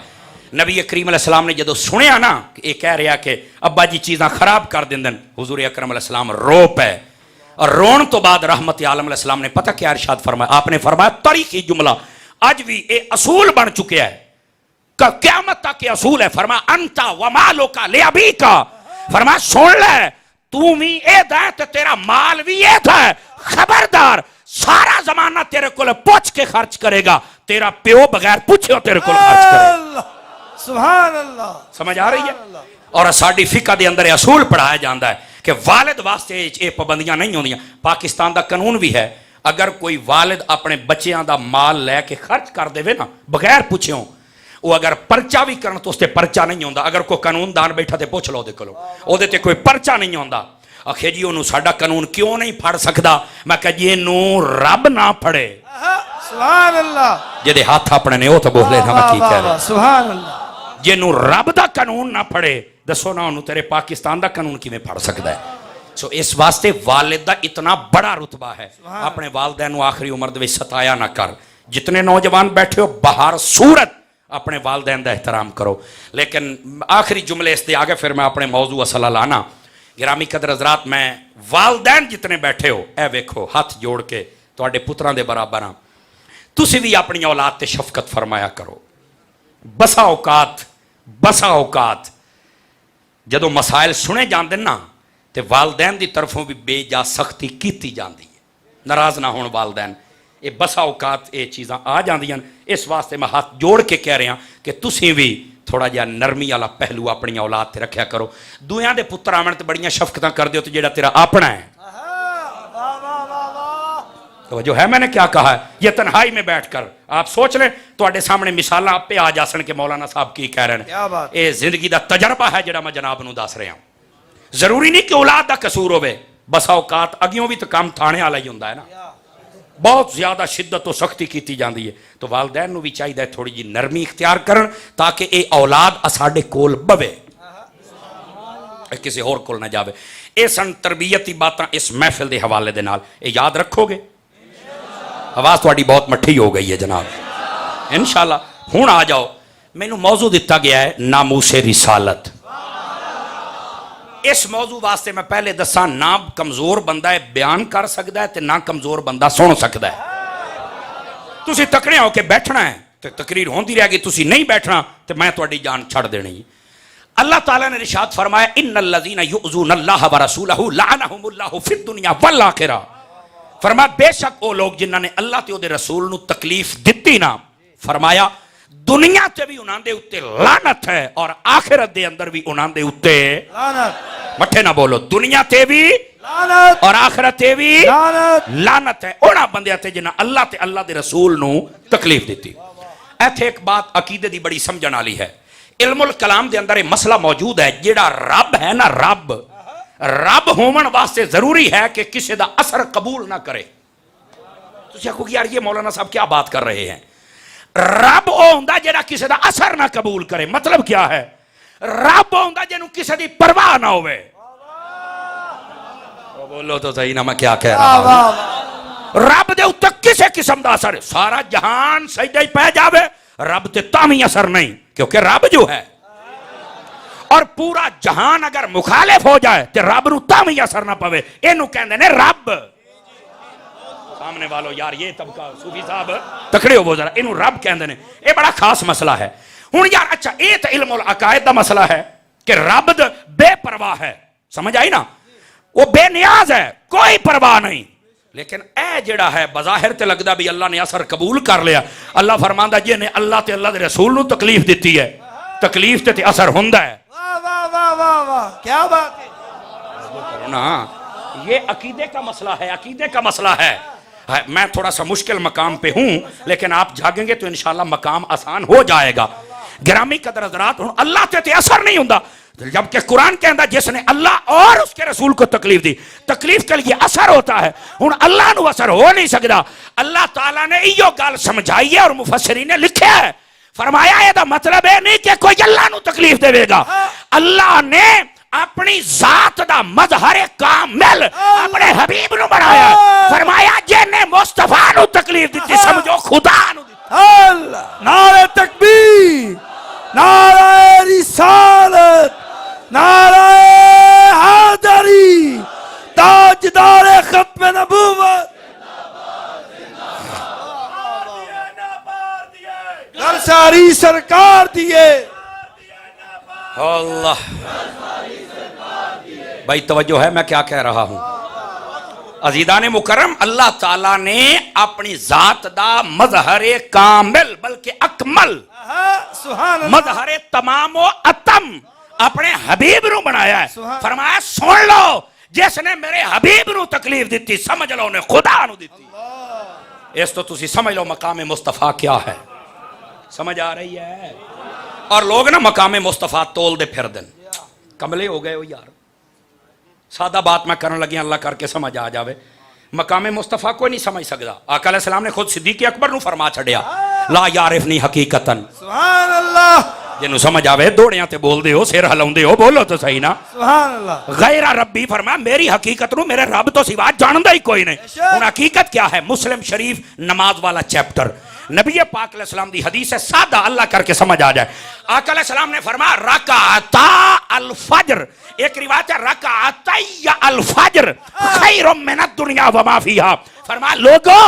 نبی کریم علیہ السلام نے جدو سنیا نا کہ یہ کہہ رہا کہ ابا جی چیزاں خراب کر دیں، حضور اکرم علیہ السلام رو پے، اور رون تو بعد رحمت عالم علیہ السلام نے پتہ کیا ارشاد فرمایا؟ آپ نے فرمایا تاریخی جملہ آج بھی اے اصول بن چکے ہے، قیامت تک یہ اصول ہے، فرمایا انتا ومالوکا لیابیکا، فرمایا سن لے تو بھی اے دائیں تو تیرا مال بھی اے دائیں، خبردار سارا زمانہ تیرے کل پوچھ کے خرچ کرے گا، تیرا پیو بغیر پوچھے ہو تیرے کل خرچ کرے گا۔ سبحان اللہ، سمجھ آ رہی ہے؟ اور ساڑی فقہ دے اندر اصول پڑھایا جاندہ ہے کہ والد واسطے یہ پابندیاں نہیں ہوندیاں۔ پاکستان دا قانون بھی ہے اگر کوئی والد اپنے بچیاں دا مال لے کے خرچ کر دے نا بغیر پوچھے ہوں، وہ اگر پرچہ بھی کرن تو اس تے پرچہ نہیں ہوندا، اگر کوئی قانون دان بیٹھا تے پوچھ لو دے کلو او دے تے کوئی پرچہ نہیں ہوندا۔ آخے جی انہوں ساڑا قانون کیوں نہیں پھڑ سکدا؟ میں کہا جی انہوں رب نہ پھڑے، سبحان اللہ، جدے ہاتھ اپنے نے او تو بولے تھا میں کی کہہ رہے، سبحان اللہ، جنہوں رب دا قانون نہ پھڑے دسو نا انہوں تیرے پاکستان دا قانون کی میں پھڑ سکتا ہے۔ سو اس واسطے والد دا اتنا بڑا رتبہ ہے، اپنے والدین آخری عمر دے ستایا نہ کر۔ جتنے نوجوان بیٹھے ہو بہر صورت اپنے والدین دا احترام کرو۔ لیکن آخری جملے اس دے آگے پھر میں اپنے موضوع اصلہ لانا۔ گرامی قدر حضرات، میں والدین جتنے بیٹھے ہو اے ویکھو ہاتھ جوڑ کے تواڈے پتراں دے برابر ہاں، تسی بھی اپنی اولاد تے شفقت فرمایا کرو۔ بسا اوقات جدو مسائل سنے جاندے نا تے والدین دی طرفوں بھی بے جا سختی کیتی جاندی ہے، ناراض نہ ہون والدین، یہ بسا اوقات یہ چیزاں آ جاندیاں۔ اس واسطے میں ہاتھ جوڑ کے کہہ رہا کہ تسی بھی تھوڑا جہا نرمی والا پہلو اپنی اولاد تے رکھیا کرو۔ دویاں دے پتر آمن تے بڑیاں شفقتاں کر دیو تو جیڑا تیرا اپنا ہے، جو ہے میں نے کیا کہا ہے، یہ تنہائی میں بیٹھ کر آپ سوچ لیں تواڈے سامنے مثالاں آپ پہ آ جاسن کہ مولانا صاحب کی کہہ رہے ہیں، یہ زندگی دا تجربہ ہے جڑا میں جناب نو دس رہا ہوں۔ ضروری نہیں کہ اولاد دا قصور ہوئے، بسا اوقات اگیوں بھی تو کام تھانے والا ہی ہوندا ہے نا، بہت زیادہ شدت و سختی کیتی جاندی ہے، تو والدین نو بھی چاہیے تھوڑی جی نرمی اختیار کرن تاکہ اے اولاد اساڈے کول بوے، کسی اور کول نہ جاوے۔ اے سن تربیتی باتاں اس محفل دے حوالے دے نال، اے یاد رکھو گے؟ آواز تھوڑی بہت مٹھی ہو گئی ہے جناب، انشاءاللہ ہن آ جاؤ مینوں موضوع دتا گیا ہے ناموس رسالت. اس موضوع واسطے میں پہلے دساں نہ کمزور بندہ ہے بیان کر سکتا ہے تے نہ کمزور بندہ سن سکتا ہے. تسی تکڑے ہو کے بیٹھنا ہے تے تقریر ہوندی رہے گی, تسی نہیں بیٹھنا تے میں تہاڈی جان چھڑ دینی. اللہ تعالیٰ نے ارشاد فرمایا ان الذین یؤذون اللہ ورسولہ لعنہم اللہ فی الدنیا والآخرہ. فرمایا بے شک وہ لوگ جنہاں نے اللہ تے دے رسول نو تکلیف دتی نا, فرمایا دنیا تے بھی انہاں دے اوتے لعنت ہے اور آخرت دے اندر بھی انہاں دے اوتے لعنت. مٹھے نہ بولو, دنیا تے بھی لعنت اور آخرت تے بھی لعنت ہے انہاں بندیاں تے جنہاں اللہ تے اللہ دے رسول نو تکلیف دتی. ایتھے ایک بات عقیدے دی بڑی سمجھن والی ہے. علم الکلام دے اندر ایک مسئلہ موجود ہے, جیڑا رب ہے نا رب ہون واسطے ضروری ہے کہ کسی دا اثر قبول نہ کرے. تسی آکھو کہ یار یہ مولانا صاحب کیا بات کر رہے ہیں. رب او ہوندا جیڑا کسی دا اثر نہ قبول کرے. مطلب کیا ہے؟ رب ہوندا جنوں کسی دی پرواہ نہ ہوئے. بولو تو صحیح نہ میں کیا کہہ رہا ہوں. رب دے اوتے کسی قسم دا اثر, سارا جہان سجدے پہ جاوے رب تے تامی اثر نہیں, کیونکہ رب جو ہے, اور پورا جہان اگر مخالف ہو جائے تو رب نو تامی اثر نہ پوے. اینو کہندے نے رب. سامنے والو یار یہ طبقہ صوفی صاحب تکڑے ہو ذرا, اینو رب کہندے نے. یہ بڑا خاص مسئلہ ہے. ہن یار اچھا یہ تو علم العقائد دا مسئلہ ہے کہ رب بے پرواہ ہے, سمجھ آئی نا, وہ بے نیاز ہے, کوئی پرواہ نہیں. لیکن اے جڑا ہے بظاہر تے لگدا بھی اللہ نے اثر قبول کر لیا. اللہ فرماندا جی نے اللہ تے اللہ دے رسول نو تکلیف دیتی ہے, تکلیف تے اثر ہوندا ہے. واہ واہ واہ واہ واہ کیا بات ہے نا. یہ عقیدے کا مسئلہ ہے, عقیدے کا مسئلہ ہے. میں تھوڑا سا مشکل مقام پہ ہوں لیکن آپ جاگیں گے تو انشاءاللہ مقام آسان ہو جائے گا. گرامی قدر حضرات, اللہ تے اثر نہیں ہوندا, جبکہ قرآن کہندا جس نے اللہ اور اس کے رسول کو تکلیف دی, تکلیف کے لیے اثر ہوتا ہے. ہن اللہ نو اثر ہو نہیں سکدا. اللہ تعالیٰ نے ایو گل سمجھائی ہے اور مفسرین نے لکھیا ہے, فرمایا یہ دا مطلب ہے نہیں کہ کوئی اللہ نو تکلیف دے گا. اللہ نے اپنی ذات دا مظہر کامل اپنے حبیب نو بنایا, فرمایا جن نے مصطفیٰ نو تکلیف دیتی سمجھو خدا نو دیتی. اللہ نعرہ تکبیر, نعرہ رسالت, نعرہ حیدری, تاجدار ختم نبوت, گھر ساری سرکار دیے. اللہ بھائی توجہ ہے میں کیا کہہ رہا ہوں. عزیزان مکرم, اللہ تعالیٰ نے اپنی ذات دا مظہر کامل بلکہ اکمل مظہر تمام و اتم اپنے حبیب نو بنایا ہے. فرمایا سن لو جس نے میرے حبیب نو تکلیف دیتی سمجھ لو نے خدا نو دیتی. اس تو تسی سمجھ لو مقام مصطفیٰ کیا ہے. سمجھ آ رہی ہے؟ اور لوگ نا مقام مصطفیٰ تول دے پھر دن کملے ہو گئے ہو یار. سادہ بات میں کرنے لگی اللہ کر کے سمجھ آ جاوے. مقام مصطفیٰ کوئی نہیں سمجھ سکتا. آقا علیہ السلام نے خود صدیق اکبر نو فرما چھڑیا لا یعرفنی حقیقتاً. سبحان اللہ. جنہوں سمجھ آوے دوڑیاں تے بول دے ہو, سیر ہلاؤں دے ہو, بولو تو صحیح نا. سبحان اللہ. غیر ربی فرمایا میری حقیقت نو میرے رب تو سوا جاندہ ہی کوئی نہیں. ان حقیقت کیا ہے؟ مسلم شریف نماز والا چیپٹر, نبی پاک علیہ السلام دی حدیث ہے, سادہ اللہ کر کے سمجھ آ جائے. آقا علیہ السلام نے فرمایا رکعتا الفجر, ایک روایت ہے رکعتی الفجر خیر من الدنیا وما فیہا. فرمایا لوگو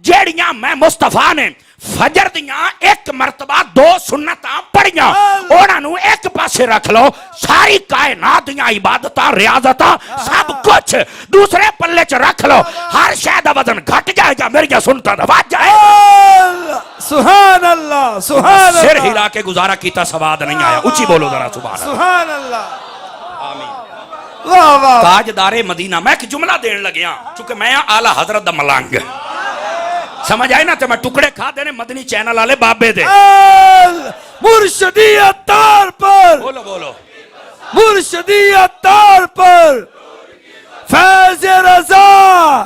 جیڑیاں میں مصطفیٰ نے فجر دیاں ایک مرتبہ 2 سنتاں پڑھیاں اونا نو ایک پاسے رکھ لو, ساری کائنات دیاں عبادتاں ریاضتاں سب کچھ دوسرے پلے چ رکھ لو, ہر شے دا وزن گھٹ جائے گا, میری سنتاں دا واد جائے گا. سبحان اللہ. سبحان اللہ. سر ہلا کے گزارا کیتا سواد نہیں آیا. اچھی بولو ذرا سبحان اللہ. سبحان اللہ. آمین. واہ واہ. تاجدار مدینہ. میں ایک جملہ دین لگیا چونکہ میں اعلی حضرت دا ملنگ, سمجھ آئی نا, تو میں ٹکڑے کھا دینے مدنی چینل والے بابے دے. مرشدیت طور پر, بولو بولو, مرشدیت طور پر فیض رضا,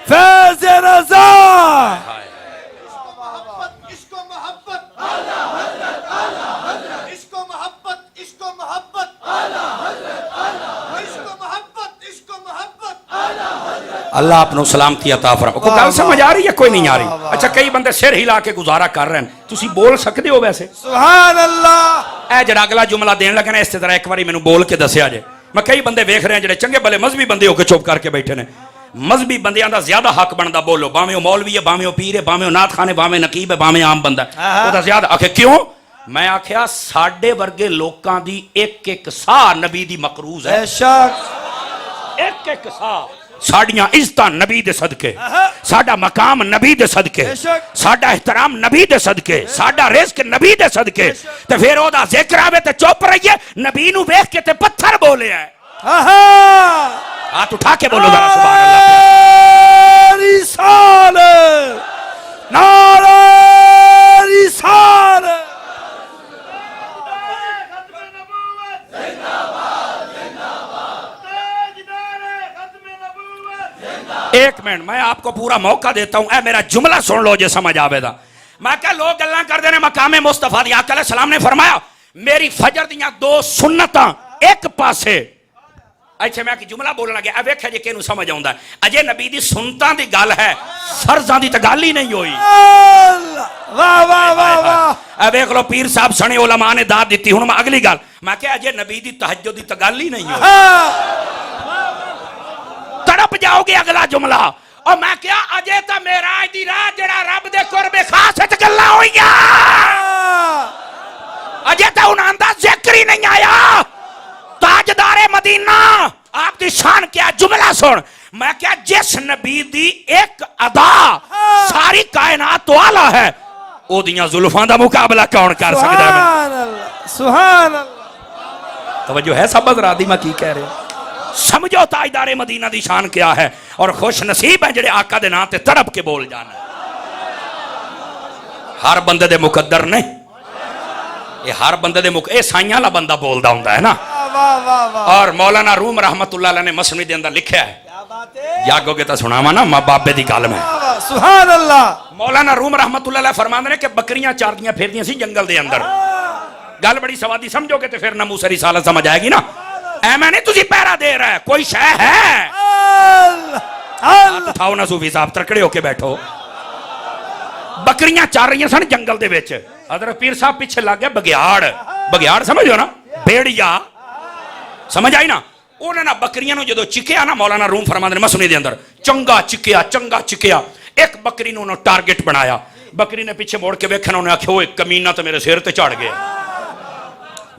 فیض رضا. عشق و محبت اعلیٰ حضرت, اعلیٰ حضرت, عشق و محبت, عشق و محبت اعلیٰ حضرت, اعلیٰ حضرت, عشق و محبت, عشق و محبت اعلیٰ حضرت. اللہ اپنو سلامتی عطا فرمائے. کوئی گل سمجھ آ رہی ہے کوئی نہیں آ رہی؟ اچھا کئی بندے سر ہلا کے گزارا کر رہے ہیں, تسی بول سکتے ہو ویسے؟ سبحان اللہ. اے جڑا اگلا جملہ دین لگا نا اس طرح ایک باری مینوں بول کے دسیا جے. میں کئی بندے ویکھ رہے ہیں جڑے چنگے بھلے مذہبی بندے ہو کے چپ کر کے بیٹھے نے. مذہبی بندیاں دا زیادہ حق بندا بولو, باویں او مولوی ہے, باویں او پیر ہے, باویں او نعت خان ہے, باویں نقیب ہے, باویں عام بندہ ہے, او دا زیادہ آکھے کیوں؟ میں آکھیا ساڈے ورگے لوکاں دی ایک ایک ساہ نبی دی مقروض ہے. بے شک. ایک ایک ساہ ساڑیاں عزتاں نبی دے صدقے, ساڈا مقام نبی دے صدقے, ساڈا احترام نبی دے صدقے, ساڈا رزق نبی دے صدقے. تے پھر او دا ذکر آوے تے چپ رہیے, نبی نو ویکھ کے تے پتھر بولے ہے. ہاتھ اٹھا کے بولو ذرا سبحان اللہ. رسالت, نعرہ رسالت. ایک منٹ میں آپ کو پورا موقع دیتا ہوں, اے میرا جملہ سن لو جے سمجھ آوے دا. میں کہ لوگ گلاں کر دینے مقام مصطفیٰ دی. آقا علیہ السلام نے فرمایا میری فجر دیاں 2 سنتاں ایک پاسے. اچھا میں کہ جملہ بولنا گیا, اے ویکھے جے کینوں سمجھ آوندا ہے. اجے نبی دی سنتاں دی گل ہے, فرضاں دی تے گل ہی نہیں ہوئی. واہ واہ واہ واہ. اے ویکھ لو پیر صاحب سنے علماء نے داد دتی. ہن میں اگلی گل میں کہ اجے نبی دی تہجد دی تے گل ہی نہیں ہوئی. تڑپ جاؤ گے اگلا جملہ. اور میں کیا اجے تا معراج دی رات جڑا رب دے قرب خاص وچ گلاں ہوئیاں, اجے تا انہاں دا ذکر ہی نہیں آیا. تاجدار مدینہ آپ دی شان کیا, جملہ سن. میں کیا جس نبی دی ایک ادا ساری کائنات تو اعلیٰ ہے, او دیاں زلفاں دا مقابلہ کون کر سکدا ہے؟ سبحان اللہ, سبحان اللہ. توجہ ہے سب حضرات دی میں کی کہہ رہا ہوں؟ سمجھو تاجدار مدینہ دی شان کیا ہے, اور خوش نصیب ہیں جڑے آقا دے نام تے تڑپ کے بول جانا. ہر بندے دے مقدر نہیں, یہ ہر بندے دے اے سائیاں والا بندہ بولدا ہوندا ہے نا. اور مولانا روم رحمت اللہ علیہ نے مسنوی دے اندر لکھیا ہے, جاگو گے تا سناواں نا ماں بابے دی گل میں. سبحان اللہ. مولانا روم رحمت اللہ علیہ فرماندے نے کہ بکریاں چاردیاں پھردیاں سی جنگل دے اندر. گل بڑی سوادی سمجھو گے تے پھر ناموس رسالت سمجھ آئے گی نا. اے میں نہیں تجھے پیرا دے رہا ہے, کوئی شے ہے. ہاتھ اٹھاؤ نا صوفی صاحب, ترکڑے ہو کے بیٹھو. بکریاں چار رہی سن جنگل دے وچ. حضرت پیر صاحب پیچھے لگ گیا بگیاڑ. بگیاڑ سمجھو نا, بھیڑیا, سمجھ آئی نا. انہوں نے بکریاں نو جدو چکیا نا, مولانا روم فرماندے نے مسنوی دے اندر, چنگا چکیا. ایک بکری نو ٹارگٹ بنایا. بکری نے پیچھے موڑ کے ویکھنا, انہوں نے آکھیا اوے کمینہ تے میرے سر تے چڑھ گیا,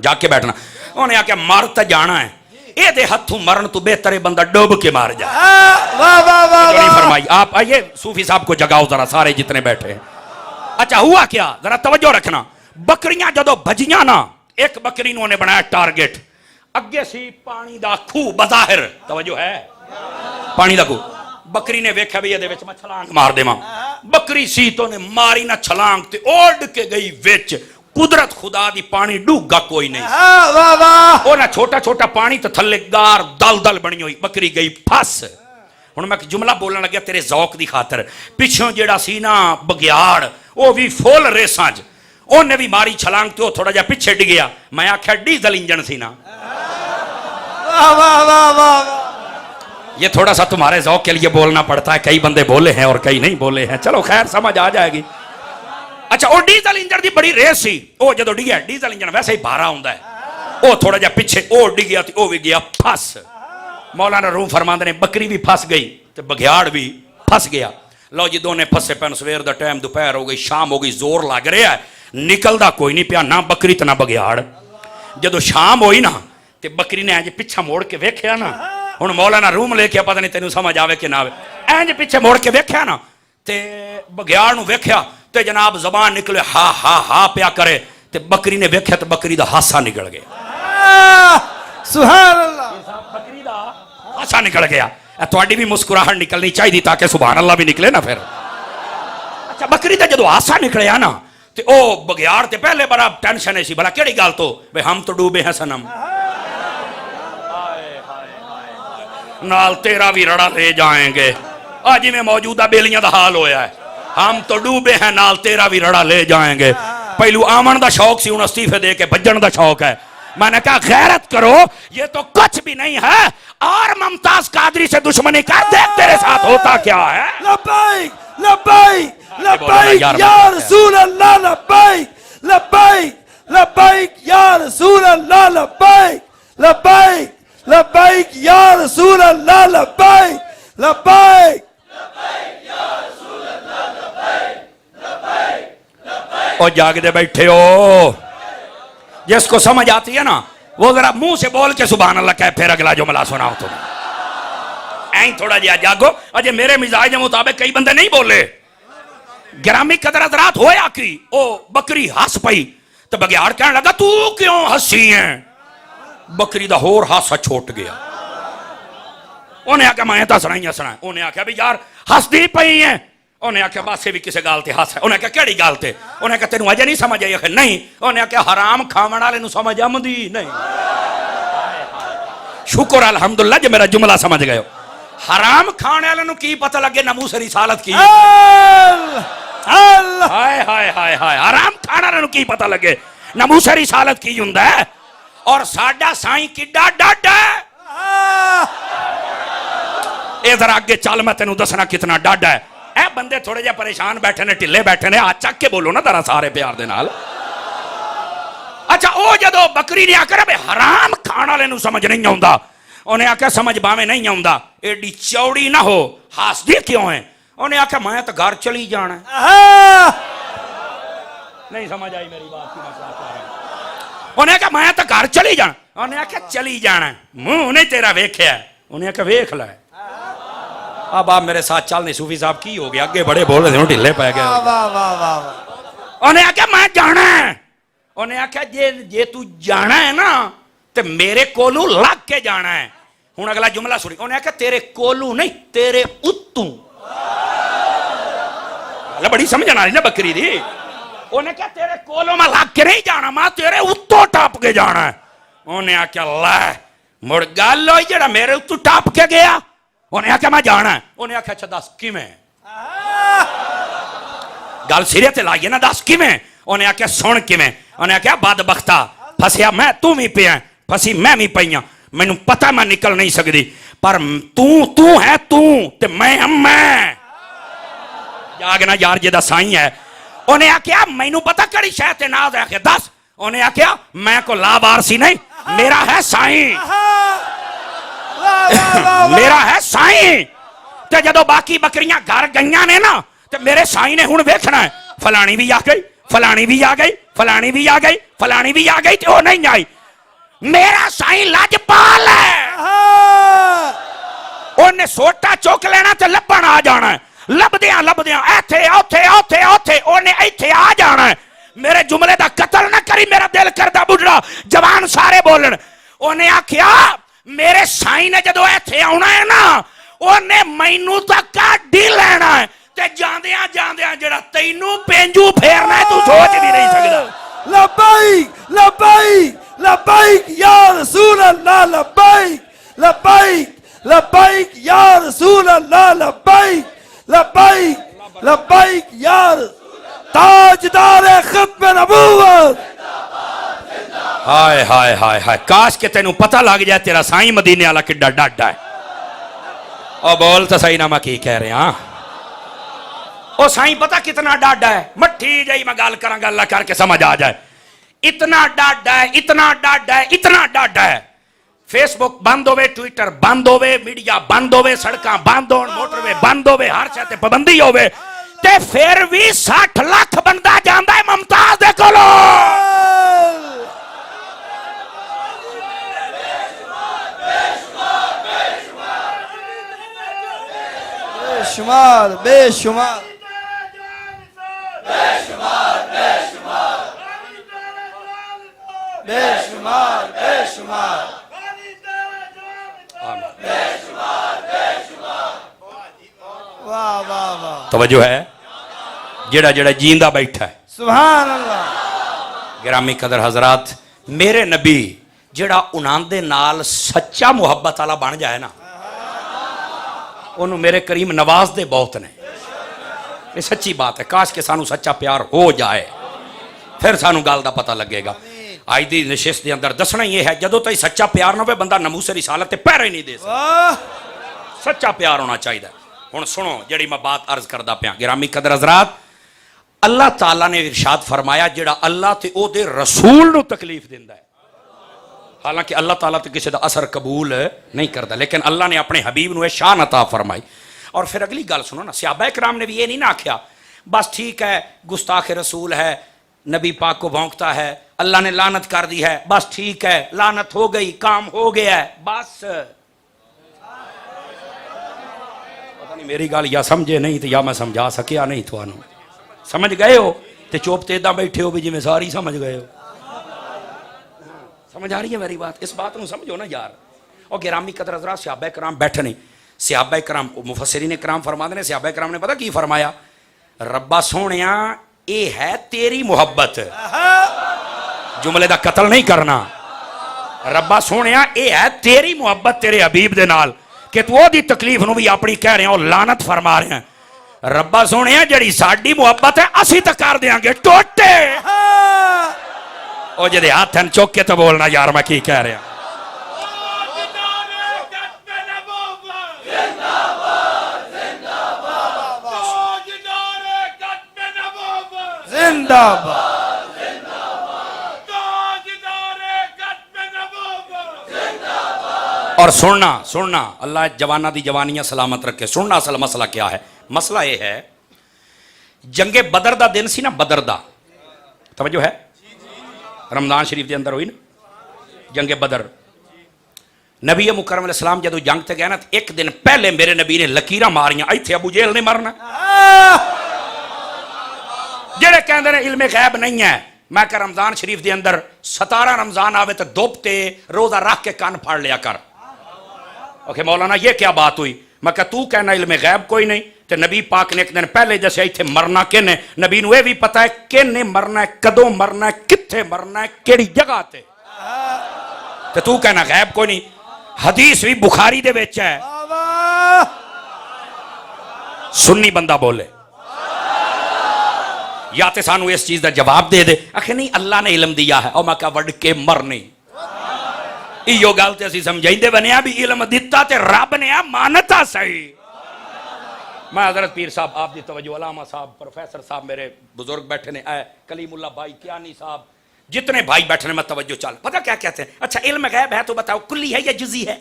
جا کے بیٹھنا. انہوں نے آکھیا مار تے جانا ہے, اے دے ہتھوں مرن تو بہتر بندہ ڈوب کے مار جائے. واہ واہ واہ. فرمائی آپ آئیے صوفی صاحب کو جگاؤ ذرا, سارے جتنے بیٹھے ہیں. اچھا ہوا کیا, ذرا توجہ رکھنا. بکریاں جدو بھجیاں نا, ایک بکری نو نے بنایا ٹارگٹ. اگے سی پانی دا کھو بظاہر, توجہ ہے, پانی دا کھو. بکری نے ویکھیا بھی یہ وچ میں چھلانگ مار دیواں. بکری سی تو نے ماری نہ چھلانگ تے اوڑ کے گئی وچ. قدرت خدا دی پانی ڈوگا کوئی نہیں. واہ واہ. او نہ چھوٹا چھوٹا پانی تے تھلے گار دل بنی ہوئی. بکری گئی پھس. ہن میں جملہ بولن لگیا تیرے ذوق دی خاطر. پیچھوں جیڑا سی نا بگیاڑ, او بھی فل ریساں چ, اونے بھی ماری چھلانگ تے او تھوڑا جا پیچھے ڈگیا. میں آکھیا ڈیزل انجن سی نا. واہ واہ واہ واہ. یہ تھوڑا سا تمہارے ذوق کے لیے بولنا پڑتا ہے, کئی بندے بولے ہیں اور کئی نہیں بولے ہیں, چلو خیر سمجھ آ جائے گی. اچھا وہ ڈیزل انجن دی بڑی ریس سی. وہ جدو ڈگیا, ڈیزل انجن ویسے ہی بھارا ہوندا ہے, وہ تھوڑا جا پیچھے او ڈگیا تے او بھی گیا پھس. مولانا روم فرماندے نے بکری بھی پھس گئی تے بگیاڑ بھی پھس گیا. لو جی دونے پھسے پین. سویر دا ٹائم دوپہر ہو گئی, شام ہو گئی, زور لگ رہا ہے, نکلدا کوئی نہیں پیا, نہ بکری تے نہ بگیاڑ. جدو شام ہوئی نا تے بکری نے انج پیچھے موڑ کے ویکھیا نا. ہن مولانا روم لے کے پتہ نہیں تینوں سمجھ آوے کہ نہ آوے, انج پیچھے موڑ کے ویکھیا نا تے بگیاڑ نو ویکھیا تے جناب زبان نکلے ہا ہا ہا پیا کرے. تے بکری نے ویکھیا تے بکری دا ہاسا نکل گیا. سبحان اللہ. بکری دا ہاسا نکل گیا. تھوڑی بھی مسکراہٹ نکلنی چاہیے تاکہ سبحان اللہ بھی نکلے نا پھر. اچھا بکری دا جدو ہاسا نکلیا نا تے او بگیاڑ تے پہلے بڑا ٹینشن ہے سی, بھلا کیڑی گل تو بے ہم تو ڈوبے ہیں سنم, نال تیرا بھی رڑا لے جائیں گے. آج میں موجودہ بیلیاں دا حال ہویا ہے, ہم تو ڈوبے ہیں, نال تیرا بھی رڑا لے جائیں گے. پہلو آمن دا شوق سی, ہن استعفے دے کے بھجن دا شوق ہے. میں نے کہا غیرت کرو، یہ تو کچھ بھی نہیں ہے، اور ممتاز قادری سے دشمنی کا دیکھ تیرے ساتھ ہوتا کیا ہے. لبیک لبیک لبیک یا رسول اللہ، لبیک لبیک لبیک یا رسول اللہ، لبیک لبیک لبیک یا رسول اللہ، لبیک لبیک. اور جاگتے بیٹھے ہو، جس کو سمجھ آتی ہے نا وہ ذرا منہ سے بول کے سبحان اللہ کہے، پھر اگلا جملہ سناؤ تمہیں. این تھوڑا جہا جاگو. اجے میرے مزاج کے مطابق کئی بندے نہیں بولے. گرامی قدر حضرات ہویا کی او بکری ہس پئی تو بگیار کہنے لگا تو کیوں ہسی ہیں؟ بکری دا ہور ہاسا چھوٹ گیا. انہیں آکھا میں دسنا ہی ہسنا ہے. انہیں آکھا بھی یار ہس دی پئی ہیں. انہیں آکھا باسے بھی کسے گال تے ہس ہے. انہیں آکھا کیڑی گال تے؟ انہیں آکھا تینوں اجے نہیں سمجھ آئی؟ نہیں. انہیں آکھا حرام کھاون والے نوں سمجھ آمدی نہیں. شکر الحمدللہ جو میرا جملہ سمجھ گئے ہو. حرام کھانے والے نوں کی پتہ لگے ناموس رسالت کی؟ ہائے ہائے ہائے ہائے، حرام کھانے والے نوں کی پتہ لگے ناموس رسالت کی ہوندا ہے. اور ساڈا سائیں کڈا ڈاڈا ہے. ادھر آگے چل میں تینوں دسنا کتنا ڈاڈا ہے. اے بندے تھوڑے جے پریشان بیٹھے نے، ٹھلے بیٹھے نے، آ چک کے بولو نا ذرا سارے پیار دے نال. اچھا او جدو بکری نے آکھیا بے حرام کھان والے نوں سمجھ نہیں آوندا، انہیں آکھیا سمجھ باویں نہیں آوندا، ایڈی چوڑی نہ ہو، ہاسدی کیوں ہے؟ انہیں آکھیا میں تو گھر چلی جانا ہے. نہیں سمجھ آئی میری بات کی مسئلہ کیا ہے؟ انہیں آکھیا میں تو گھر چلی جانا. انہیں آکھیا چلی جانا ہے، منہ نہیں تیرا ویکھیا ہے. انہیں آکھیا ویکھ لے. اب آپ میرے ساتھ چل نہیں. صوفی صاحب کی ہو گیا؟ اگے بڑے بول رہے تھے ڈھلے پہ گئے. انہیں آکھیا میں جانا ہے. انہیں آکھیا جے تو جانا ہے نا تے میرے کولو لگ کے جانا ہے. ہن اگلا جملہ سنی. انہیں آکھیا تیرے کولو نہیں تیرے اتوں. بڑی سمجھن آ رہی نا بکری دی. انہیں کہا تیرے کولو میں لگ کے نہیں جانا، میں تیرے اتوں ٹاپ کے جانا ہے. انہیں آکھیا اللہ مڑ گل ہوئی جڑا میرے اتوں ٹاپ کے گیا. انہیں آکھیا میں جانا ہے. انہیں آکھیا اچھا دس کیویں؟ گل سرے تے لائیے نا، دس کیویں؟ انہیں آکھیا سن کیویں؟ انہیں آکھیا بدبختا پھسیا میں تو بھی پیا پھسی میں بھی پئیاں، مینوں پتہ میں نکل نہیں سکدی، پر تو ہے تو تے میں جاگنا یار جے دا سائیں ہے. انہیں آکھیا مینوں پتہ کڑی شے تے ناز ہے؟ دس. انہیں آکھیا میں کو لا بارسی نہیں، میرا ہے سائیں، میرا ہے سائیں. تے جدو باقی بکریاں گھر گئیاں نے نا تے میرے سائیں نے ہن ویکھنا ہے فلانی بھی آ گئی، فلانی بھی آ گئی، فلانی بھی آ گئی، فلانی بھی آ گئی تے وہ نہیں آئی. میرا سائیں لجپال ہے. انہیں سوٹا چوک لینا تے لبن آ جانا ہے. لبدیاں لبدیاں ایتھے اوتھے اوتھے اوتھے انہیں ایتھے آ جانا ہے. میرے جملے دا قتل نہ کری، میرا دل کردہ بڑھڑا جوان سارے بولن. انہیں آکھیا میرے سائیں نے جدو ایتھے آنا ہے نا انہیں مینوں تک ڈی لینا ہے تے جاندیاں جاندیاں جڑا تینوں پینجو پھیرنا ہے تو سوچ بھی نہیں سکدا. لبیک لبیک لبیک یا رسول اللہ، لبیک لبیک لبیک یا رسول اللہ، لبیک لبیک لبیک یا تاجدار ختم نبوت. ہائے ہائے ہائے ہائے، کاش کہ تینوں پتہ لگ جائے تیرا سائیں مدینے والا کڈا ڈاڈا ہے. اور بول تو صحیح نامہ کی کہہ رہے ہیں. او سائیں پتہ کتنا ڈاڈا ہے؟ مٹھی جائی میں گال کراں گا اللہ کر کے سمجھ آ جائے. اتنا ڈاڈا ہے، اتنا ڈاڈا ہے، اتنا ڈاڈا ہے. فیس بک بند ہوئے، ٹویٹر بند ہوئے، میڈیا بند ہوئے، سڑکاں بند ہون، موٹر وے بند ہوئے، ہر شے تے پابندی ہوئے تے پھر بھی 60 لاکھ بندہ جاندا ہے ممتاز دے کولو. بے شمار بے شمار بے شمار بے شمار بے شمار بے شمار واہ واہ واہ. توجہ ہے؟ جڑا جڑا جیندہ بیٹھا ہے. سبحان اللہ. گرامی قدر حضرات، میرے نبی جڑا انہاں دے نال سچا محبت والا بن جائے نا انہوں میرے کریم نواز دے بہت نے. یہ سچی بات ہے. کاش کہ سانو سچا پیار ہو جائے پھر سانو گال دا پتہ لگے گا. آج دی نشست دے اندر دسنا یہ ہے جدوں تک سچا پیار نہ ہوے بندہ ناموس رسالت تے پہرا ہی نہیں دے سکتا. واہ سچا پیار ہونا چاہیے. ہن سنو جڑی میں بات عرض کردا پیا گرامی قدر حضرات, اللہ تعالیٰ نے ارشاد فرمایا جڑا اللہ تے او دے رسول نو تکلیف دیندا ہے, حالانکہ اللہ تعالیٰ تے کسی دا اثر قبول نہیں کرتا, لیکن اللہ نے اپنے حبیب نو شان عطا فرمائی. اور پھر اگلی گل سنو نا, صحابہ کرام نے بھی یہ نہیں نہ آکھیا بس ٹھیک ہے گستاخ رسول ہے, نبی پاک کو بھونکتا ہے, اللہ نے لعنت کر دی ہے, بس ٹھیک ہے لعنت ہو گئی کام ہو گیا ہے بس. پتہ نہیں میری گل یا سمجھے نہیں تو یا میں سمجھا سکیا نہیں تھانوں. سمجھ گئے ہو تے چوپ تے ادھا بیٹھے ہو بھی جی میں ساری سمجھ گئے ہو. سمجھ آ رہی ہے میری بات؟ اس بات کو سمجھو نا یار. اور گرامی قدر حضرات صحابہ کرام بیٹھے نہیں, صحابہ کرام مفسرین کرام فرماتے ہیں صحابہ کرام نے پتہ کی فرمایا, ربا سونیا اے ہے تیری محبت, جملے دا قتل نہیں کرنا, ربا سونیا اے ہے تیری محبت تیرے حبیب دے نال کہ تو دی تکلیف نو بھی اپنی کہہ رہے ہیں اور لعنت فرما رہے ہیں. ربا سونیا جڑی ساڈی محبت ہے اسی تے کر دیاں گے ٹوٹے. او جدے ہاتھ ہیں چوک کے تو بولنا یار میں کی کہہ رہا. زندہ باد اور سننا اللہ جوانہ دی جوانیاں سلامت رکھے. سننا اصل مسئلہ کیا ہے؟ مسئلہ یہ ہے جنگ بدر دا دن سی نا, بدر دا توجہ ہے, رمضان شریف دے اندر ہوئی نا جنگ بدر. نبی مکرم علیہ السلام جدو جنگ تے گیا نا, ایک دن پہلے میرے نبی نے لکیراں ماریاں ایتھے ابو جہل نے مرنا. جڑے کہندے نے علم غیب نہیں ہے, میں کہ رمضان شریف دے اندر 17 رمضان آوے تو دوپتے روزہ رکھ کے کان پھاڑ لیا کر. اوکے مولانا یہ کیا بات ہوئی؟ میں کہ تو کہنا علم غیب کوئی نہیں, تے نبی پاک نے ایک دن پہلے جیسے ایتھے مرنا کنے, نبی نو یہ بھی پتہ ہے کنے مرنا ہے, کدوں مرنا ہے, کتھے مرنا ہے, کیڑی جگہ تے. تے تو کہنا غیب کوئی نہیں. حدیث بھی بخاری دے وچ ہے, سنی بندہ بولے یا تے سانو اس چیز دا جواب دے دے آخر نہیں اللہ نے علم دیا ہے, اور میں کہا وڈ کے مرنی. ایو گل تے اسی سمجھائیں دے بنیا بھی علم دیتا تے رب نے مانتا صحیح. میں حضرت پیر صاحب آپ دی توجہ, علامہ صاحب, پروفیسر صاحب, میرے بزرگ بیٹھے نے, اے کلیم اللہ بھائی, کیانی صاحب, جتنے بھائی بیٹھے نے, میں توجہ چال. پتہ کیا کہتے ہیں؟ اچھا علم غیب ہے تو بتاؤ کلی ہے یا جزی ہے؟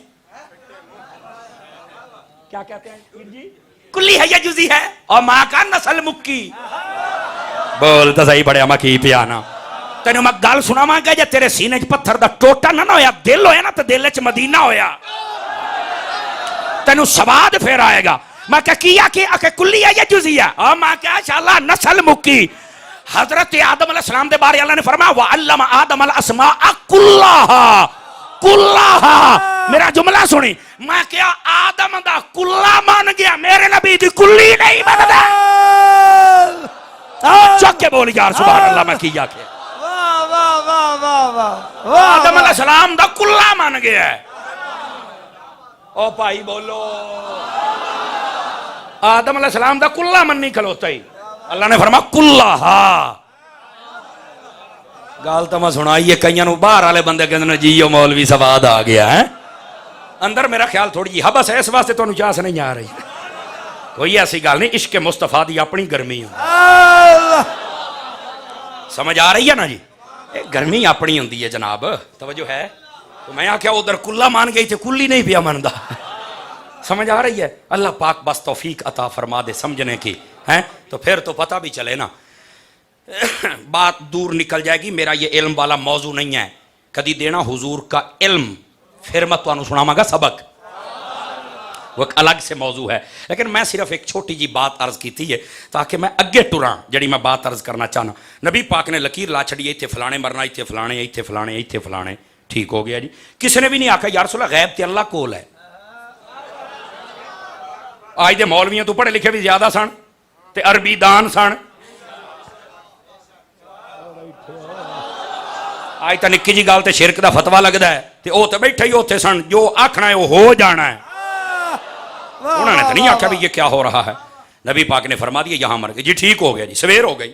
کیا کہتے ہیں جی؟ کلی ہے یا جزی ہے؟ اور ماں کا نسل مکی بول تو صحیح بڑے اما کی پیانا. تینوں میں گل سنا ماں گا جے تیرے سینے چ پتھر دا ٹوٹا نہ ہویا, دل ہویا نا تو دل چ مدینہ ہویا, تینوں سواد پھر آئے گا. میں کیا کہ کلی ہے یا جزی ہے؟ اور ماں کہا انشاءاللہ نسل مکی. حضرت آدم علیہ السلام دے بارے اللہ نے فرمایا وَعَلَّمَ آدَمَ الْأَسْمَاءَ كُلَّهَا كُلَّهَا. میرا جملہ سنی, میں کیا آدم دا کلا مان گیا, میرے نبی دی کلی نہیں بندا. چک کے بول یار سبحان اللہ. میں کیا کہ آدم علیہ السلام دا کلا مان گیا ہے. او بھائی بولو, آدم علیہ السلام دا کلا من نہیں کھلوتا ہی. اللہ نے فرمایا کلہا. گال تو میں سنائی ہے کئیاں نو باہر والے بندے کہندے نے جی مولوی سواد آ گیا ہے, اندر میرا خیال تھوڑی جی حبس ہے, اس واسطے تانوں چاس نہیں آ رہی. کوئی ایسی گل نہیں, عشق مصطفیٰ دی اپنی گرمی ہے. سمجھ آ رہی ہے نا جی؟ گرمی اپنی ہوندی ہے جناب, توجہ ہے. تو میں آکھیا ادھر کلا مان گئی تے کلی نہیں پیا مندا. سمجھ آ رہی ہے؟ اللہ پاک بس توفیق عطا فرما دے سمجھنے کی ہیں, تو پھر تو پتہ بھی چلے نا. بات دور نکل جائے گی, میرا یہ علم والا موضوع نہیں ہے. کدی دینا حضور کا علم, پھر میں تانوں سناواں گا سبق, وہ ایک الگ سے موضوع ہے. لیکن میں صرف ایک چھوٹی جی بات عرض کی ہے تاکہ میں اگے ٹراں جڑی میں بات عرض کرنا چاہنا. نبی پاک نے لکیر لا چھڑی ایتھے فلانے مرنا, ایتھے فلانے, ایتھے فلانے, ایتھے فلانے, ٹھیک ہو گیا جی. کسی نے بھی نہیں آکھا یا رسول اللہ غیب تے اللہ کول ہے. آج دے مولویاں تو پڑھے لکھے بھی زیادہ سن تے عربی دان سن. آج تا نکی جی گل تے شرک دا فتویٰ لگدا ہے تے او تے بیٹھے ہی اوتھے سن, جو آکھنا ہے وہ ہو جانا ہے. انہوں نے تو نہیں آکھا بھی یہ کیا ہو رہا ہے. نبی پاک نے فرما دیا یہاں مر گئے جی, ٹھیک ہو گیا جی, سویر ہو گئی.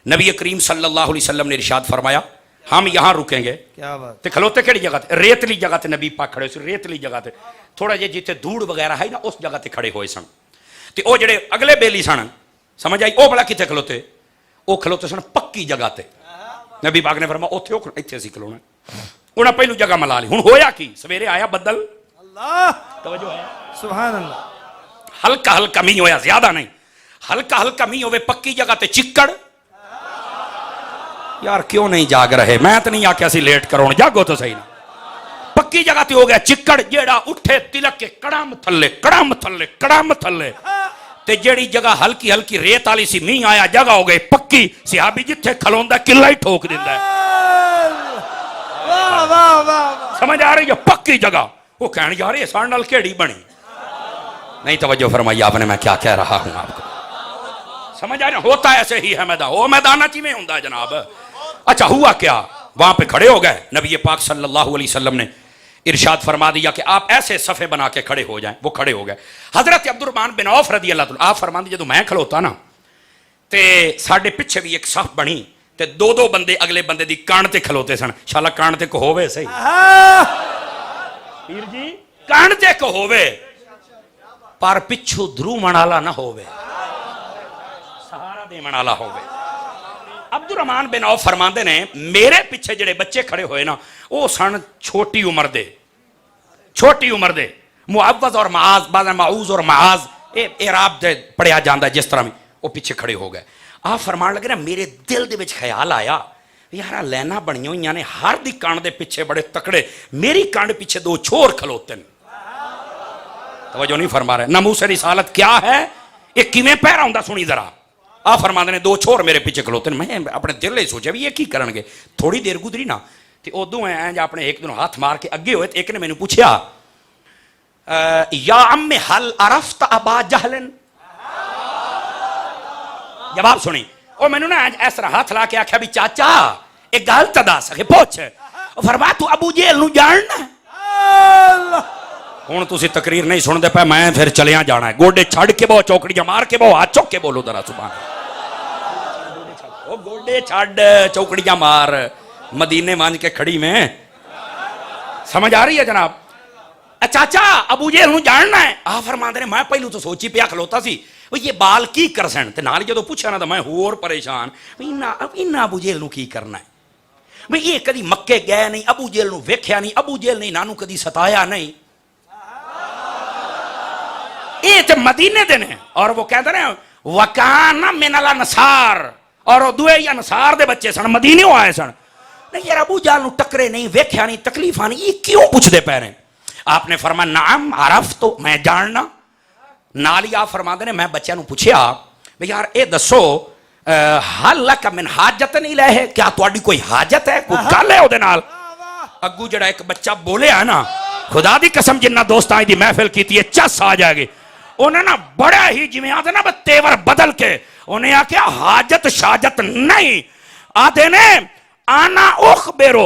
نبی کریم صلی اللہ علیہ وسلم نے ارشاد فرمایا ہم یہاں رکیں گے کیا بات تے کھلوتے کیڑی جگہ تے ریتلی جگہ تے نبی پاک کھڑے سی ریتلی جگہ تے تھوڑا جے جیتے دھوڑ وغیرہ ہے نا اس جگہ تے کھڑے ہوئے سن تے او جڑے اگلے بیلی سن سمجھ آئی او بڑا کتے کھلوتے او کھلوتے سن پکی جگہ تے نبی پاک نے فرمایا اوتھے او ایتھے سی کھلونا انہاں پہلو جگہ ملا لی ہن ہویا کی سویرے آیا بدل اللہ توجہ ہے سبحان اللہ ہلکا ہلکا می ہویا زیادہ نہیں ہلکا ہلکا می ہوئے پکی جگہ تے چکڑ یار کیوں نہیں جاگ رہے میں تو نہیں آکیا سی لیٹ کرو جاگو تو صحیح نا پکی جگہ تے ہو گیا چکڑ جیڑا اٹھے تلک کے کڑام تھلے کڑام تھلے کڑام تھلے تے جیڑی جگہ ہلکی ہلکی ریت والی سی می آیا جگہ ہو گئی پکی صحابی جتھے کھلوندا کلا ہی ٹھوک دیندا ہے واہ واہ واہ سمجھ آ رہی ہے پکی جگہ وہ کہن یار یہ ساڑھ نال کیڑی بنی نہیں توجہ فرمائی آپ نے میں کیا کہہ رہا ہوں آپ کو سمجھ آ رہا ہوتا ایسے ہی ہے میدان وہ میدانہ چیویں ہوندا ہے جناب اچھا ہوا کیا وہاں پہ کھڑے ہو گئے نبی پاک صلی اللہ علیہ وسلم نے ارشاد فرما دیا کہ آپ ایسے صفے بنا کے کھڑے ہو جائیں وہ کھڑے ہو گئے حضرت عبد الرحمن بن عوف رضی اللہ عنہ آپ فرما دیجئے تو میں کھڑوتا نا تے ساڑھے پیچھے بھی ایک صف بنی تے دو دو بندے اگلے بندے دی کان تے کھلوتے سن شالا کان تے کو ہووے صحیح پیر جی کان تے کو ہووے پر پچھو درو منالا نہ ہووے سہارا دے منالا ہووے عبد الرحمن بن عوف فرماندے نے میرے پیچھے جڑے بچے کھڑے ہوئے نا وہ سن چھوٹی عمر دے معوذ اور معاذ بعض معوذ اور معاذ اعراب دے پڑھیا جاندا ہے جس طرح میں وہ پیچھے کھڑے ہو گئے آپ فرمان لگے نا میرے دل دے وچ خیال آیا یارا لینا بنیوں یعنی ہر دی کان دے پیچھے بڑے تکڑے میری کان پیچھے دو چھور کھلوتے ہیں توجہ نہیں فرما رہے ناموس رسالت کیا ہے یہ کیویں پیرا ہوندا سنی ذرا آپ فرماندے نے دو چھور میرے پیچھے کھلوتے ہیں میں اپنے دل لے سوچا بھی یہ کی کرن گے تھوڑی دیر گزری نا تے ادوں ہیں جا اپنے ایک دن ہاتھ مار کے اگے ہوئے ایک نے مینوں پوچھیا یا ام حل عرفت ابا جہل جواب سنی او مینوں نا اس طرح ہاتھ لا کے آکھیا بھی چاچا ایک گل تے دس کے پوچھ فرمایا تو ابو جہل نو جاننا ہن تسی تقریر نہیں سن دے پے میں پھر چلیاں جانا ہے گوڈے چھڑ کے بہو چوکڑیاں مار کے بہو ہاتھ چوک کے بولو ذرا سبحان او گوڈے چھڑ چوکڑیاں مار مدینے مانج کے کھڑی میں سمجھ آ رہی ہے جناب چاچا ابو جہل نو جاننا ہے آ فرماندے نے میں پہلو تو سوچی پیا کھلوتا سی یہ بال کی کر سن تے نال جدوں پوچھا نا تو میں ہور پریشان انہاں ابو جہل نو کی کرنا ہے بھئی یہ کدی مکے گئے نہیں ابو جہل نو ویکھیا نہیں ابو جہل نے نانو کدی ستایا نہیں یہ تے مدینے دے نے اور وہ کہتے ہیں وکان من الانصار اور وہ دوے یا انصار دے بچے سن مدینے ہو آئے سن نہیں یار ابو جہل نو ٹکرے نہیں ویکھیا نہیں تکلیفاں نہیں یہ کیوں پوچھ دے پے رہے آپ نے فرمایا نعم عرفت تو میں جاننا نالی آپ فرما دے نے میں بچے نو پوچھیا بھئی یار اے دسو حل لک من حاجت نہیں لے ہے کیا تواڈی کوئی حاجت ہے کوئی گل ہے او دے نال اگو جڑا ایک بچہ بولے ہے نا خدا دی قسم جنہ دوستاں دی محفل کیتی ہے چس آ جائے گی انہوں نے بڑا ہی جویں آدھے نا تیور بدل کے انہیں آکھیا حاجت شاجت نہیں آدھے نے آنا اخبر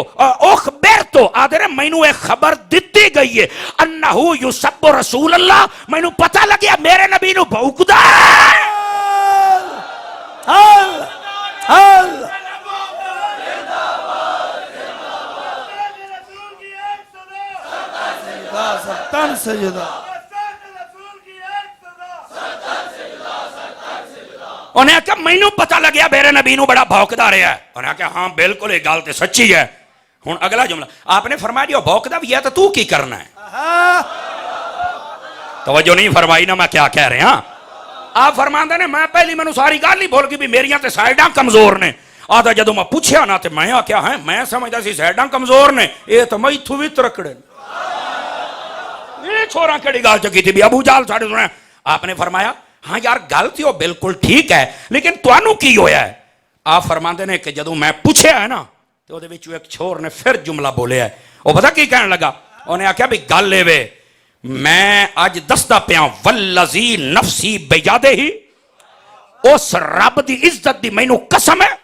تو آدھے نے مینو ایک خبر دیتی گئی ہے انہو یسب رسول اللہ مینو پتہ لگیا میرے نبی نو بھوکدا ہے تن سجدہ انہیں کہا مینو پتہ لگیا میرے نبی نو بڑا بھوکدا رہا ہے انہیں کہا ہاں بالکل ایک گل تے سچی ہے ہن اگلا جملہ آپ نے فرمایا جو بھوکدا بھی ہے تو کی کرنا ہے توجہ نہیں فرمائی نا میں کیا کہہ رہے ہیں آپ فرماندے نے میں پہلی مینوں ساری گل ہی بھول گئی بھی میریاں تے سائیڈاں کمزور نے آدھا جدوں میں پوچھیا نا تے میں آکھیا ہے میں سمجھدا سی سائیڈاں کمزور نے اے تے میں ایتھوں وی ترکڑے یہ چھوڑا کیڑی گل چ کیتی بھی ابو جہل ساڈے سنے آپ نے فرمایا ہاں یار گل تھی وہ بالکل ٹھیک ہے لیکن تانوں کی ہویا ہے آپ فرماندے نے کہ جدوں میں پوچھیا ہے نا تو دے وچوں ایک چھور نے پھر جملہ بولیا ہے وہ پتہ کی کہن لگا انہیں آکھیا بھی گل لے وے میں اج دسدا پیاں والذی نفسی بیادہ ہی اس رب دی عزت دی مینوں قسم ہے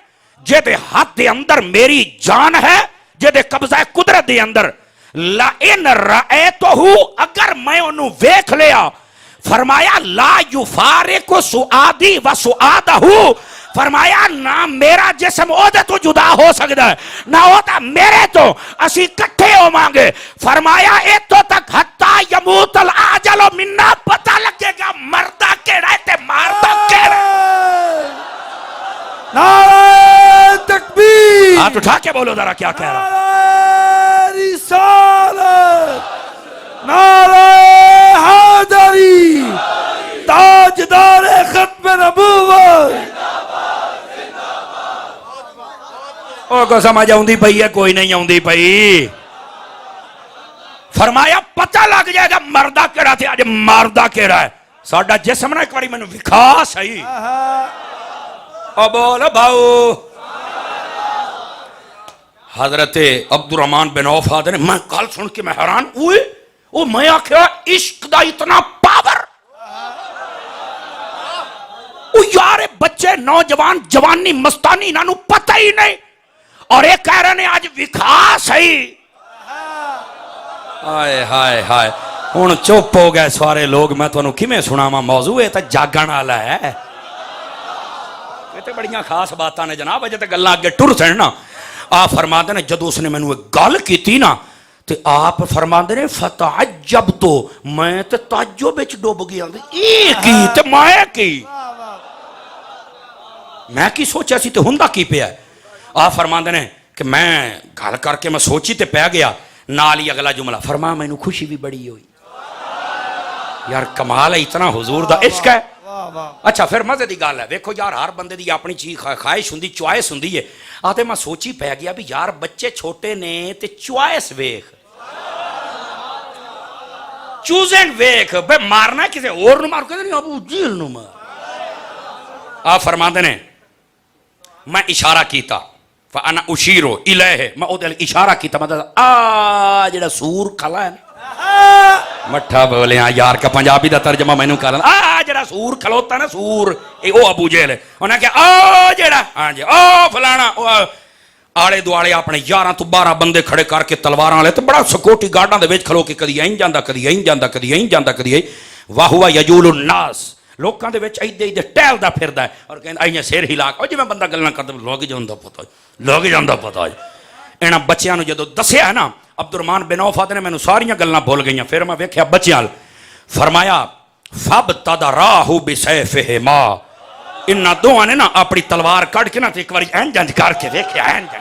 جے دے ہاتھ دے اندر میری جان ہے جے دے قبضہ قدرت دے اندر لئن رأیتہ اگر میں انہوں ویکھ لیا فرمایا لا یفارق سعادی و سعادہ فرمایا نہ میرا جسم اودے تو جدا ہو سکتا ہے نہ ہوتا میرے تو، اسی کٹھے ہو گے. فرمایا اتو تک حتی یموت العاجل منا، پتہ لگے گا مردہ کیڑا ہے تے ماردا کیڑا ہے. نعرہ تکبیر، ہاتھ اٹھا کے بولو ذرا کیا کہہ رہا. نعرہ رسالت، نعرہ حیدری، تاجدار ختم نبوت. او کو سمجھ آؤندی پئی ہے کوئی نہیں آؤندی پئی. فرمایا پتہ لگ جائے گا مردہ کیڑا تھے آج ماردہ کیڑا ہے. ساڈا جسم نہ ایک باری میں وکھا صحیح. او بول بھاؤ. حضرت عبد الرحمن بن عوف آدھے نے میں کل سن کے میں حیران ہوئے. او میں آکھیا عشق دا اتنا پاور. او یار بچے نوجوان جوانی مستانی انہوں پتہ ہی نہیں اور ایک کہہ رہے ہیں آج وکھا صحیح. آئے ہائے ہائے ہن چپ ہو گئے سارے لوگ. میں تانوں کیویں سناواں موضوع ہے تے جاگن والا ہے. یہ تے بڑیاں خاص باتاں نے جناب اجے تے گلاں اگے ٹر سن نا. آپ فرماندے نے جدوں اس نے مینوں ایک گل کیتی نا تے آپ فرماندے نے فتعجب تو میں تے تعجب وچ ڈوب گیا. اے کی تے میں کی میں کی سوچیا سی تے ہوندا کی پیا. آپ فرماندے نے کہ میں گل کر کے میں سوچی تے پہ گیا. نال ہی اگلا جملہ فرما مینوں خوشی بھی بڑی ہوئی. یار کمال ہے اتنا حضور دا عشق ہے. اچھا پھر مزے دی گل ہے. دیکھو یار ہر بندے دی اپنی چیز خواہش ہوندی چوائس ہوندی ہے. آتے میں سوچی پہ گیا بھی یار بچے چھوٹے نے تے چوائس ویکھ چوزنگ ویکھ بے مارنا کسے اور نو مار کہتے نہیں ابو جیل نو مار. آپ فرماندے نے میں اشارہ کیتا فانا اشیرو الیہ میں او دل اشارہ کیتا مطلب آ جڑا سور کھلا ہے مٹھا بولے ہاں یار کا پنجابی دا ترجمہ میں نے کہا آ جڑا سور کھلوتا نا سور اے او ابو جہل ہے. انہاں کہا آ جڑا ہاں جی او فلانا آڑے دوالے اپنے 11 تو 12 بندے کھڑے کر کے تلواراں والے تے بڑا سکوٹی گارڈاں دے وچ کھلو کے کدی این جاندا کدی این جاندا کدی این جاندا کدی این واہوا یجول الناس لوکاں دے وچ ایدے ایدے ٹہلدا پھردا ہے اور کہندا ایاں سر ہلا او جویں بندہ گلاں کردا لوگ جاندا پتہ انہاں بچیاں نو جدوں دسیا نا عبد الرحمن بن عوف نے مینوں ساریاں گلاں بھول گئیاں. پھر میں ویکھیا بچیاں فرمایا فابتدراہ بسیفہما انہاں دوواں نے نا اپنی تلوار کڈ کے نا تے ایک واری اینج کر کے ویکھیا اینج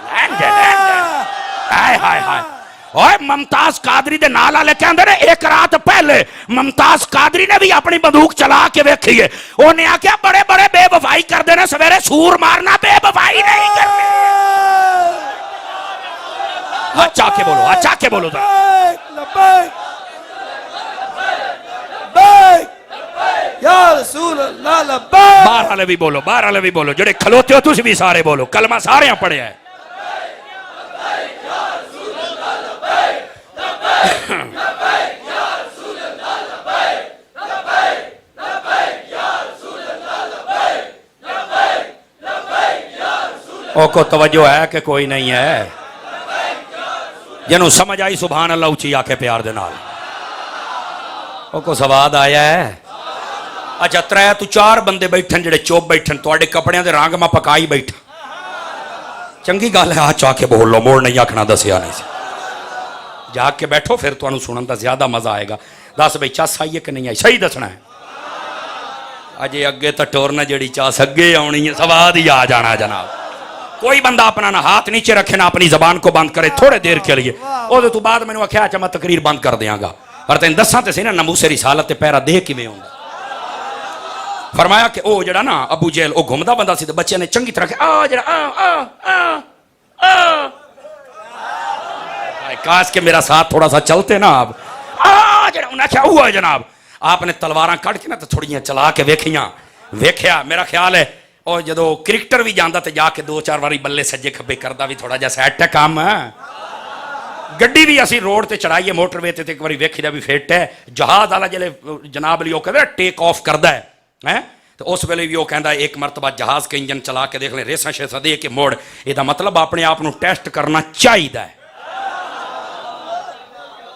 ہائے ہائے ہائے. اوے ممتاز قادری دے نال والے کہندے نے ایک رات پہلے ممتاز قادری نے بھی اپنی بندوق چلا کے ویکھی ہے. اونے آکھیا بڑے بڑے بے وفائی کردے نے سویرے سور مارنا بے وفائی نہیں کرنی. اچھا کے بولو اچھا کے بولو ذرا. یا رسول اللہ لبیک. باہر والے بھی بولو باہر والے بھی بولو جڑے کھلوتے ہو تسی بھی سارے بولو کلمہ سارے پڑھیا ہے. او کو توجہ ہے کہ کوئی نہیں ہے؟ جنہوں سمجھ آئی سبحان اللہ اچھی آکے پیار دے نال. او کو سواد آیا ہے. اچھا 3 تو 4 بندے بیٹھن جڑے چوپ بیٹھن تواڈے کپڑیاں دے رنگ میں پکائی بیٹھا چنگی گل ہے. چاہ کے بول لو موڑ نہیں آکھنا دسیا نہیں سی. جا کے بیٹھو پھر تانوں سنن دا زیادہ مزہ آئے گا. دس بھئی چس آئی ہے کہ نہیں آئی صحیح دسنا ہے. اجے اگے تو ٹورنا جڑی چاس اگے آنی ہے سواد ہی آ جانا جناب. کوئی بندہ اپنا نہ ہاتھ نیچے رکھے نہ اپنی زبان کو بند کرے تھوڑے دیر کے لیے. او تو بعد میں نے آکھیا اچھا میں تقریر بند کر دیاں گا اور تین دساں تے سی نا ناموس رسالت تے پیرا دے کیویں ہوندا. فرمایا کہ او جڑا نا ابو جہل او گھومدا بندہ سی تے بچے نے چنگی طرح کہ آ جڑا کاش کہ میرا ساتھ تھوڑا سا چلتے نا آپ. جڑا انہاں کیا ہوا ہے جناب. آپ نے تلواراں کٹ کے نا تے تھوڑیاں چلا کے ویکھیا میرا خیال ہے اور جدو کرکٹر بھی جاندا تے جا کے 2-4 واری بلے سجے کھبے کردا بھی تھوڑا جا سیٹ ہے کام. گڈی بھی اسی روڈ تے چڑھائیے موٹر وے تے ایک واری ویکھدا بھی فٹ ہے. جہاز والا جلے جناب لیو کہدا ٹیک آف کردا ہے تو اس ویلے بھی وہ کہندا ہے ایک مرتبہ جہاز کے انجن چلا کے دیکھ لیں ریساں شیساں دے کے موڑ. یہ دا مطلب اپنے آپ نو ٹیسٹ کرنا چاہیدا ہے.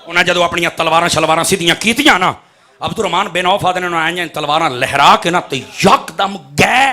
انہاں جدو اپنی تلواراں شلواراں سیدھیاں کیتیاں نا عبد الرحمن بن عوف نے آئیں تلواراں لہرا کے نا تے یکدم گئے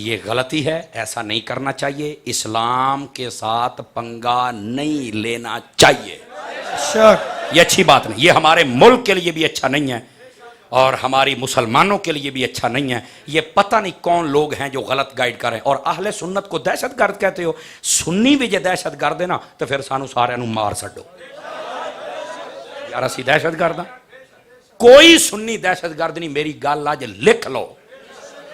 یہ غلطی ہے, ایسا نہیں کرنا چاہیے. اسلام کے ساتھ پنگا نہیں لینا چاہیے. شک یہ اچھی بات نہیں, یہ ہمارے ملک کے لیے بھی اچھا نہیں ہے اور ہماری مسلمانوں کے لیے بھی اچھا نہیں ہے. یہ پتہ نہیں کون لوگ ہیں جو غلط گائیڈ کر رہے ہیں. اور اہل سنت کو دہشت گرد کہتے ہو. سنی بھی جے دہشت گرد ہے نا تو پھر سانو سارے نو مار سڈو یار, اسی دہشت گرد ہاں؟ کوئی سنی دہشت گرد نہیں. میری گل اج لکھ لو,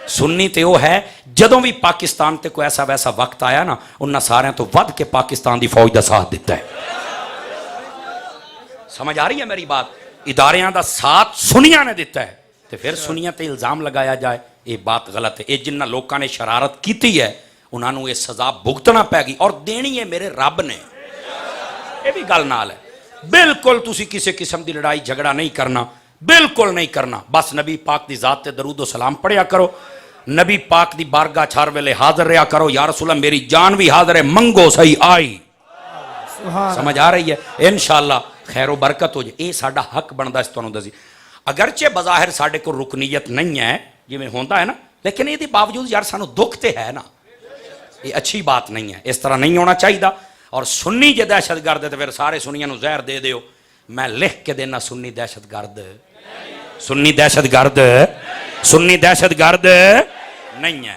سنی تے وہ ہے جدوں بھی پاکستان تے کوئی ایسا ویسا وقت آیا نا, انہاں سارے تو ود کے پاکستان دی فوج دا ساتھ دیتا ہے. سمجھ آ رہی ہے میری بات؟ اداریاں دا ساتھ سنیاں نے دیتا ہے. تو پھر سنیاں تے الزام لگایا جائے, یہ بات غلط ہے. یہ جنہ لوکاں نے شرارت کیتی ہے انہاں نوں یہ سزا بھگتنا پے گی, اور دینی ہے میرے رب نے. یہ بھی گل نال ہے. بالکل تسی کسی قسم دی لڑائی جھگڑا نہیں کرنا, بالکل نہیں کرنا. بس نبی پاک دی ذات تے درود و سلام پڑھیا کرو, نبی پاک دی بارگاہ چھار ویلے حاضر رہا کرو. یا رسول اللہ میری جان بھی حاضر ہے, منگو صحیح آئی. سمجھ آ رہی ہے؟ انشاءاللہ خیر و برکت ہو جائے. یہ ساڈا حق بندا اس تانوں دسی. اگرچہ بظاہر ساڈے کو رکنیت نہیں ہے جویں ہوندا ہے نا, لیکن یہ باوجود یار سانو دکھ تے ہے نا. یہ اچھی بات نہیں ہے, اس طرح نہیں ہونا چاہیے. اور سنی جے دہشت گرد ہے تو پھر سارے سنیاں نو زہر دے دیو. میں لکھ کے دینا سنی دہشت گرد, سنی دہشت گرد, سنی دہشت گرد نہیں ہے.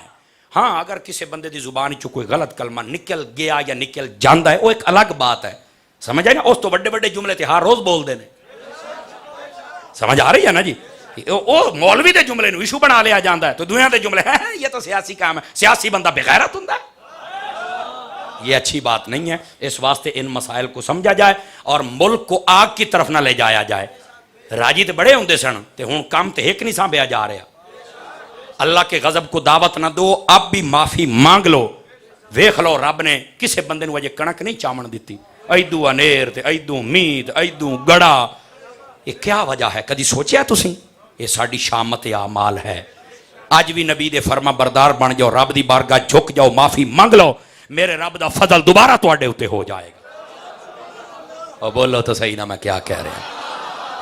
ہاں اگر کسی بندے دی زبان چ کوئی غلط کلمہ نکل گیا یا نکل جاندا ہے وہ ایک الگ بات ہے. سمجھ آئی نا؟ اس تو بڑے بڑے جملے تے ہر روز بول دے نے. سمجھ آ رہی ہے نا جی؟ وہ مولوی دے جملے نو ایشو بنا لیا جاندا ہے تو دنیا دے جملے ہیں یہ تو سیاسی کام ہے. سیاسی بندہ بغیرت ہوندا ہے. یہ اچھی بات نہیں ہے. اس واسطے ان مسائل کو سمجھا جائے اور ملک کو آگ کی طرف نہ لے جایا جائے. راجی تے بڑے ہوندے سن تے ہن کام تے ایک نہیں سانبھیا جا رہا. اللہ کے غضب کو دعوت نہ دو, اب بھی معافی مانگ لو. ویکھ لو رب نے کسے بندے نو اجے کنک نہیں چاون دتی. ایدو انیر تے ایدو مید ایدو گڑا. یہ کیا وجہ ہے؟ کدی سوچیا تسی؟ یہ ساڈی شامت اعمال ہے. اج بھی نبی دے فرما بردار بن جاؤ, رب دی بارگاہ جھک جاؤ, معافی مانگ لو, میرے رب دا فضل دوبارہ تواڈے اوتے ہو جائے گا. اور بولو تو صحیح نہ میں کیا کہہ رہا ہوں.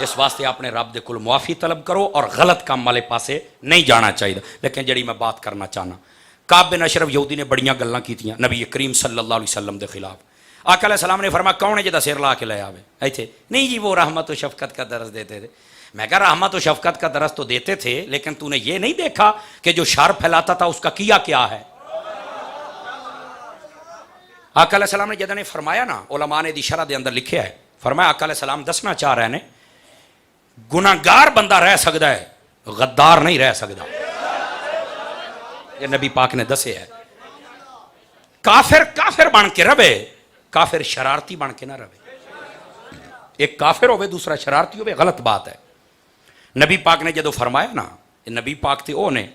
اس واسطے اپنے رب دے کل معافی طلب کرو اور غلط کام والے پاسے نہیں جانا چاہیے. لیکن جڑی میں بات کرنا چاہنا, کعب بن اشرف یہودی نے بڑیاں گلاں کیتیاں نبی کریم صلی اللہ علیہ وسلم دے خلاف. آقا علیہ السلام نے فرمایا کون ہے جدا سر لا کے لے آوے ایتھے؟ نہیں جی وہ رحمت و شفقت کا درس دیتے تھے. میں کہا رحمت و شفقت کا درس تو دیتے تھے, لیکن تو نے یہ نہیں دیکھا کہ جو شر پھیلاتا تھا اس کا کیا ہے؟ آقا علیہ السلام نے جدہ نے فرمایا نا, علماء نے دی شرح دے اندر لکھیا ہے, فرمایا آقا علیہ السلام دسنا چاہ رہے ہیں گناہگار بندہ رہ سکتا ہے, غدار نہیں رہ سکتا. یہ نبی پاک نے دسے ہے. کافر بن کے رہے, کافر شرارتی بن کے نہ رہے. ایک کافر ہوئے دوسرا شرارتی ہوئے, غلط بات ہے. نبی پاک نے جدو فرمایا نا, نبی پاک تھے او نے,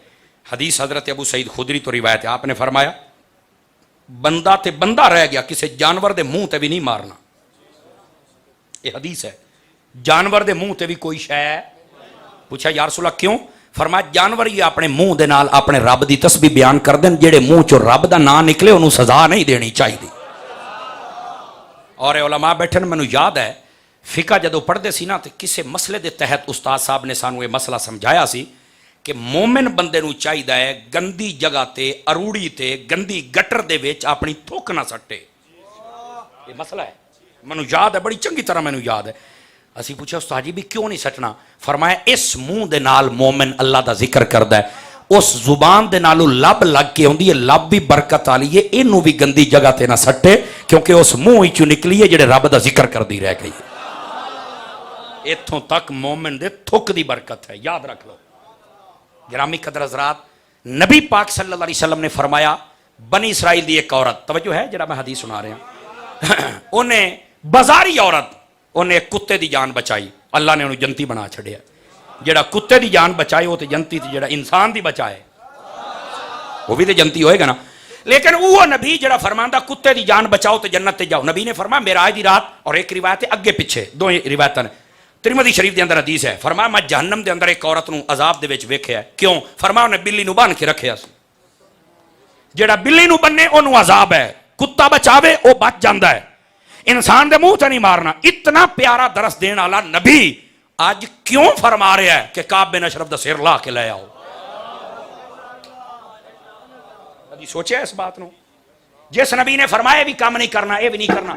حدیث حضرت ابو سعید خدری تو روایت ہے, آپ نے فرمایا بندہ تے بندہ رہ گیا, کسی جانور دے منہ تے بھی نہیں مارنا. یہ حدیث ہے. جانور دے منہ تے بھی کوئی شے. پوچھا یا رسول اللہ کیوں؟ فرمایا جانور ہی اپنے منہ دے نال اپنے رب دی تسبیح بیان کر دین, جڑے منہ چو رب دا نام نکلے انہوں سزا نہیں دینی چاہیے. اور علماء بیٹھے نے مینوں یاد ہے فقہ جدو پڑھتے سی نا, تو کسے مسئلے دے تحت استاد صاحب نے سانو یہ مسئلہ سمجھایا سی کہ مومن بندے نو چاہیے ہے گندی جگہ تے, اروڑی تے, گندی گٹر دے وچ اپنی تھوک نہ سٹے. یہ مسئلہ ہے, مینوں یاد ہے, بڑی چنگی طرح مینوں یاد ہے. اسی پوچھا استاد جی بھی کیوں نہیں سٹنا؟ فرمایا اس منہ دے نال مومن اللہ دا ذکر کردا ہے, اس زبان دے نالو لب لگ کے ہوندی ہے, لب بھی برکت والی ہے, اینو بھی گندی جگہ تے نہ سٹے کیونکہ اس منہ وچوں نکلی ہے جڑے رب دا ذکر کردی رہ گئی. ایتھوں تک مومن دے تھک دی برکت ہے, یاد رکھ لو. گرامی قدر حضرات, نبی پاک صلی اللہ علیہ وسلم نے فرمایا بنی اسرائیل دی ایک عورت, توجہ ہے جڑا میں حدیث سنا رہا ہوں, انہیں بازاری عورت, انہیں ایک کتے دی جان بچائی, اللہ نے انہوں جنتی بنا چھڑیا. جڑا کتے دی جان بچائے وہ تے جنتی تھی, جڑا انسان دی بچائے وہ بھی تے جنتی ہوئے گا نا. لیکن وہ نبی جڑا فرماندا کتے دی جان بچاؤ تے جنت تے جاؤ, نبی نے فرمایا معراج دی رات, اور ایک روایت ہے اگے پیچھے دو روایتاں نے, ترمذی شریف دے اندر حدیث ہے, فرمایا میں جہنم دے اندر ایک عورت نو عذاب دے وچ ویکھیا ہے. کیوں؟ فرمایا انہیں بلی نو بن کے رکھیا سی. جڑا بلی نو بننے اونوں عذاب ہے, کتا بچاوے او بچ جاندا ہے, انسان دے منہ تے نہیں مارنا. اتنا پیارا درس دین والا نبی آج کیوں فرما رہا ہے کہ کعب بن اشرف دا سر لا کے لے آؤ؟ کبھی سوچیا اس بات نو؟ جس نبی نے فرمایا بھی کام نہیں کرنا، یہ بھی نہیں کرنا،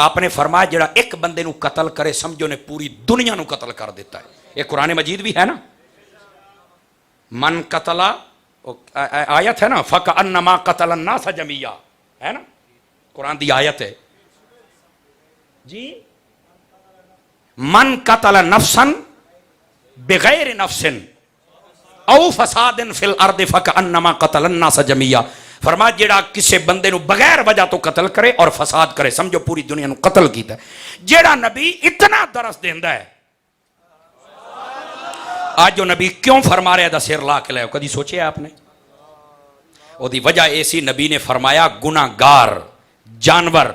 آپ نے فرمایا جڑا ایک بندے نو قتل کرے سمجھو نے پوری دنیا نو قتل کر دیتا ہے. یہ قرآن مجید بھی ہے نا، من قتلا آیت ہے نا، فَكَأَنَّمَا قَتَلَ النَّاسَ جَمِيعًا، ہے نا، قرآن دی آیت ہے جی. من قتل نفسا بغیر نفس او فساد فی الارض فکأنما قتل الناس جميعا. فرمایا جیڑا کسی بندے نو بغیر وجہ تو قتل کرے اور فساد کرے سمجھو پوری دنیا نو قتل کیتا ہے. جیڑا نبی اتنا درس دیندا ہے، آج جو نبی کیوں فرما رہا ہے دا سر لا کے لے، کدی سوچیا آپ نے؟ او دی وجہ ایسی نبی نے فرمایا گناہگار جانور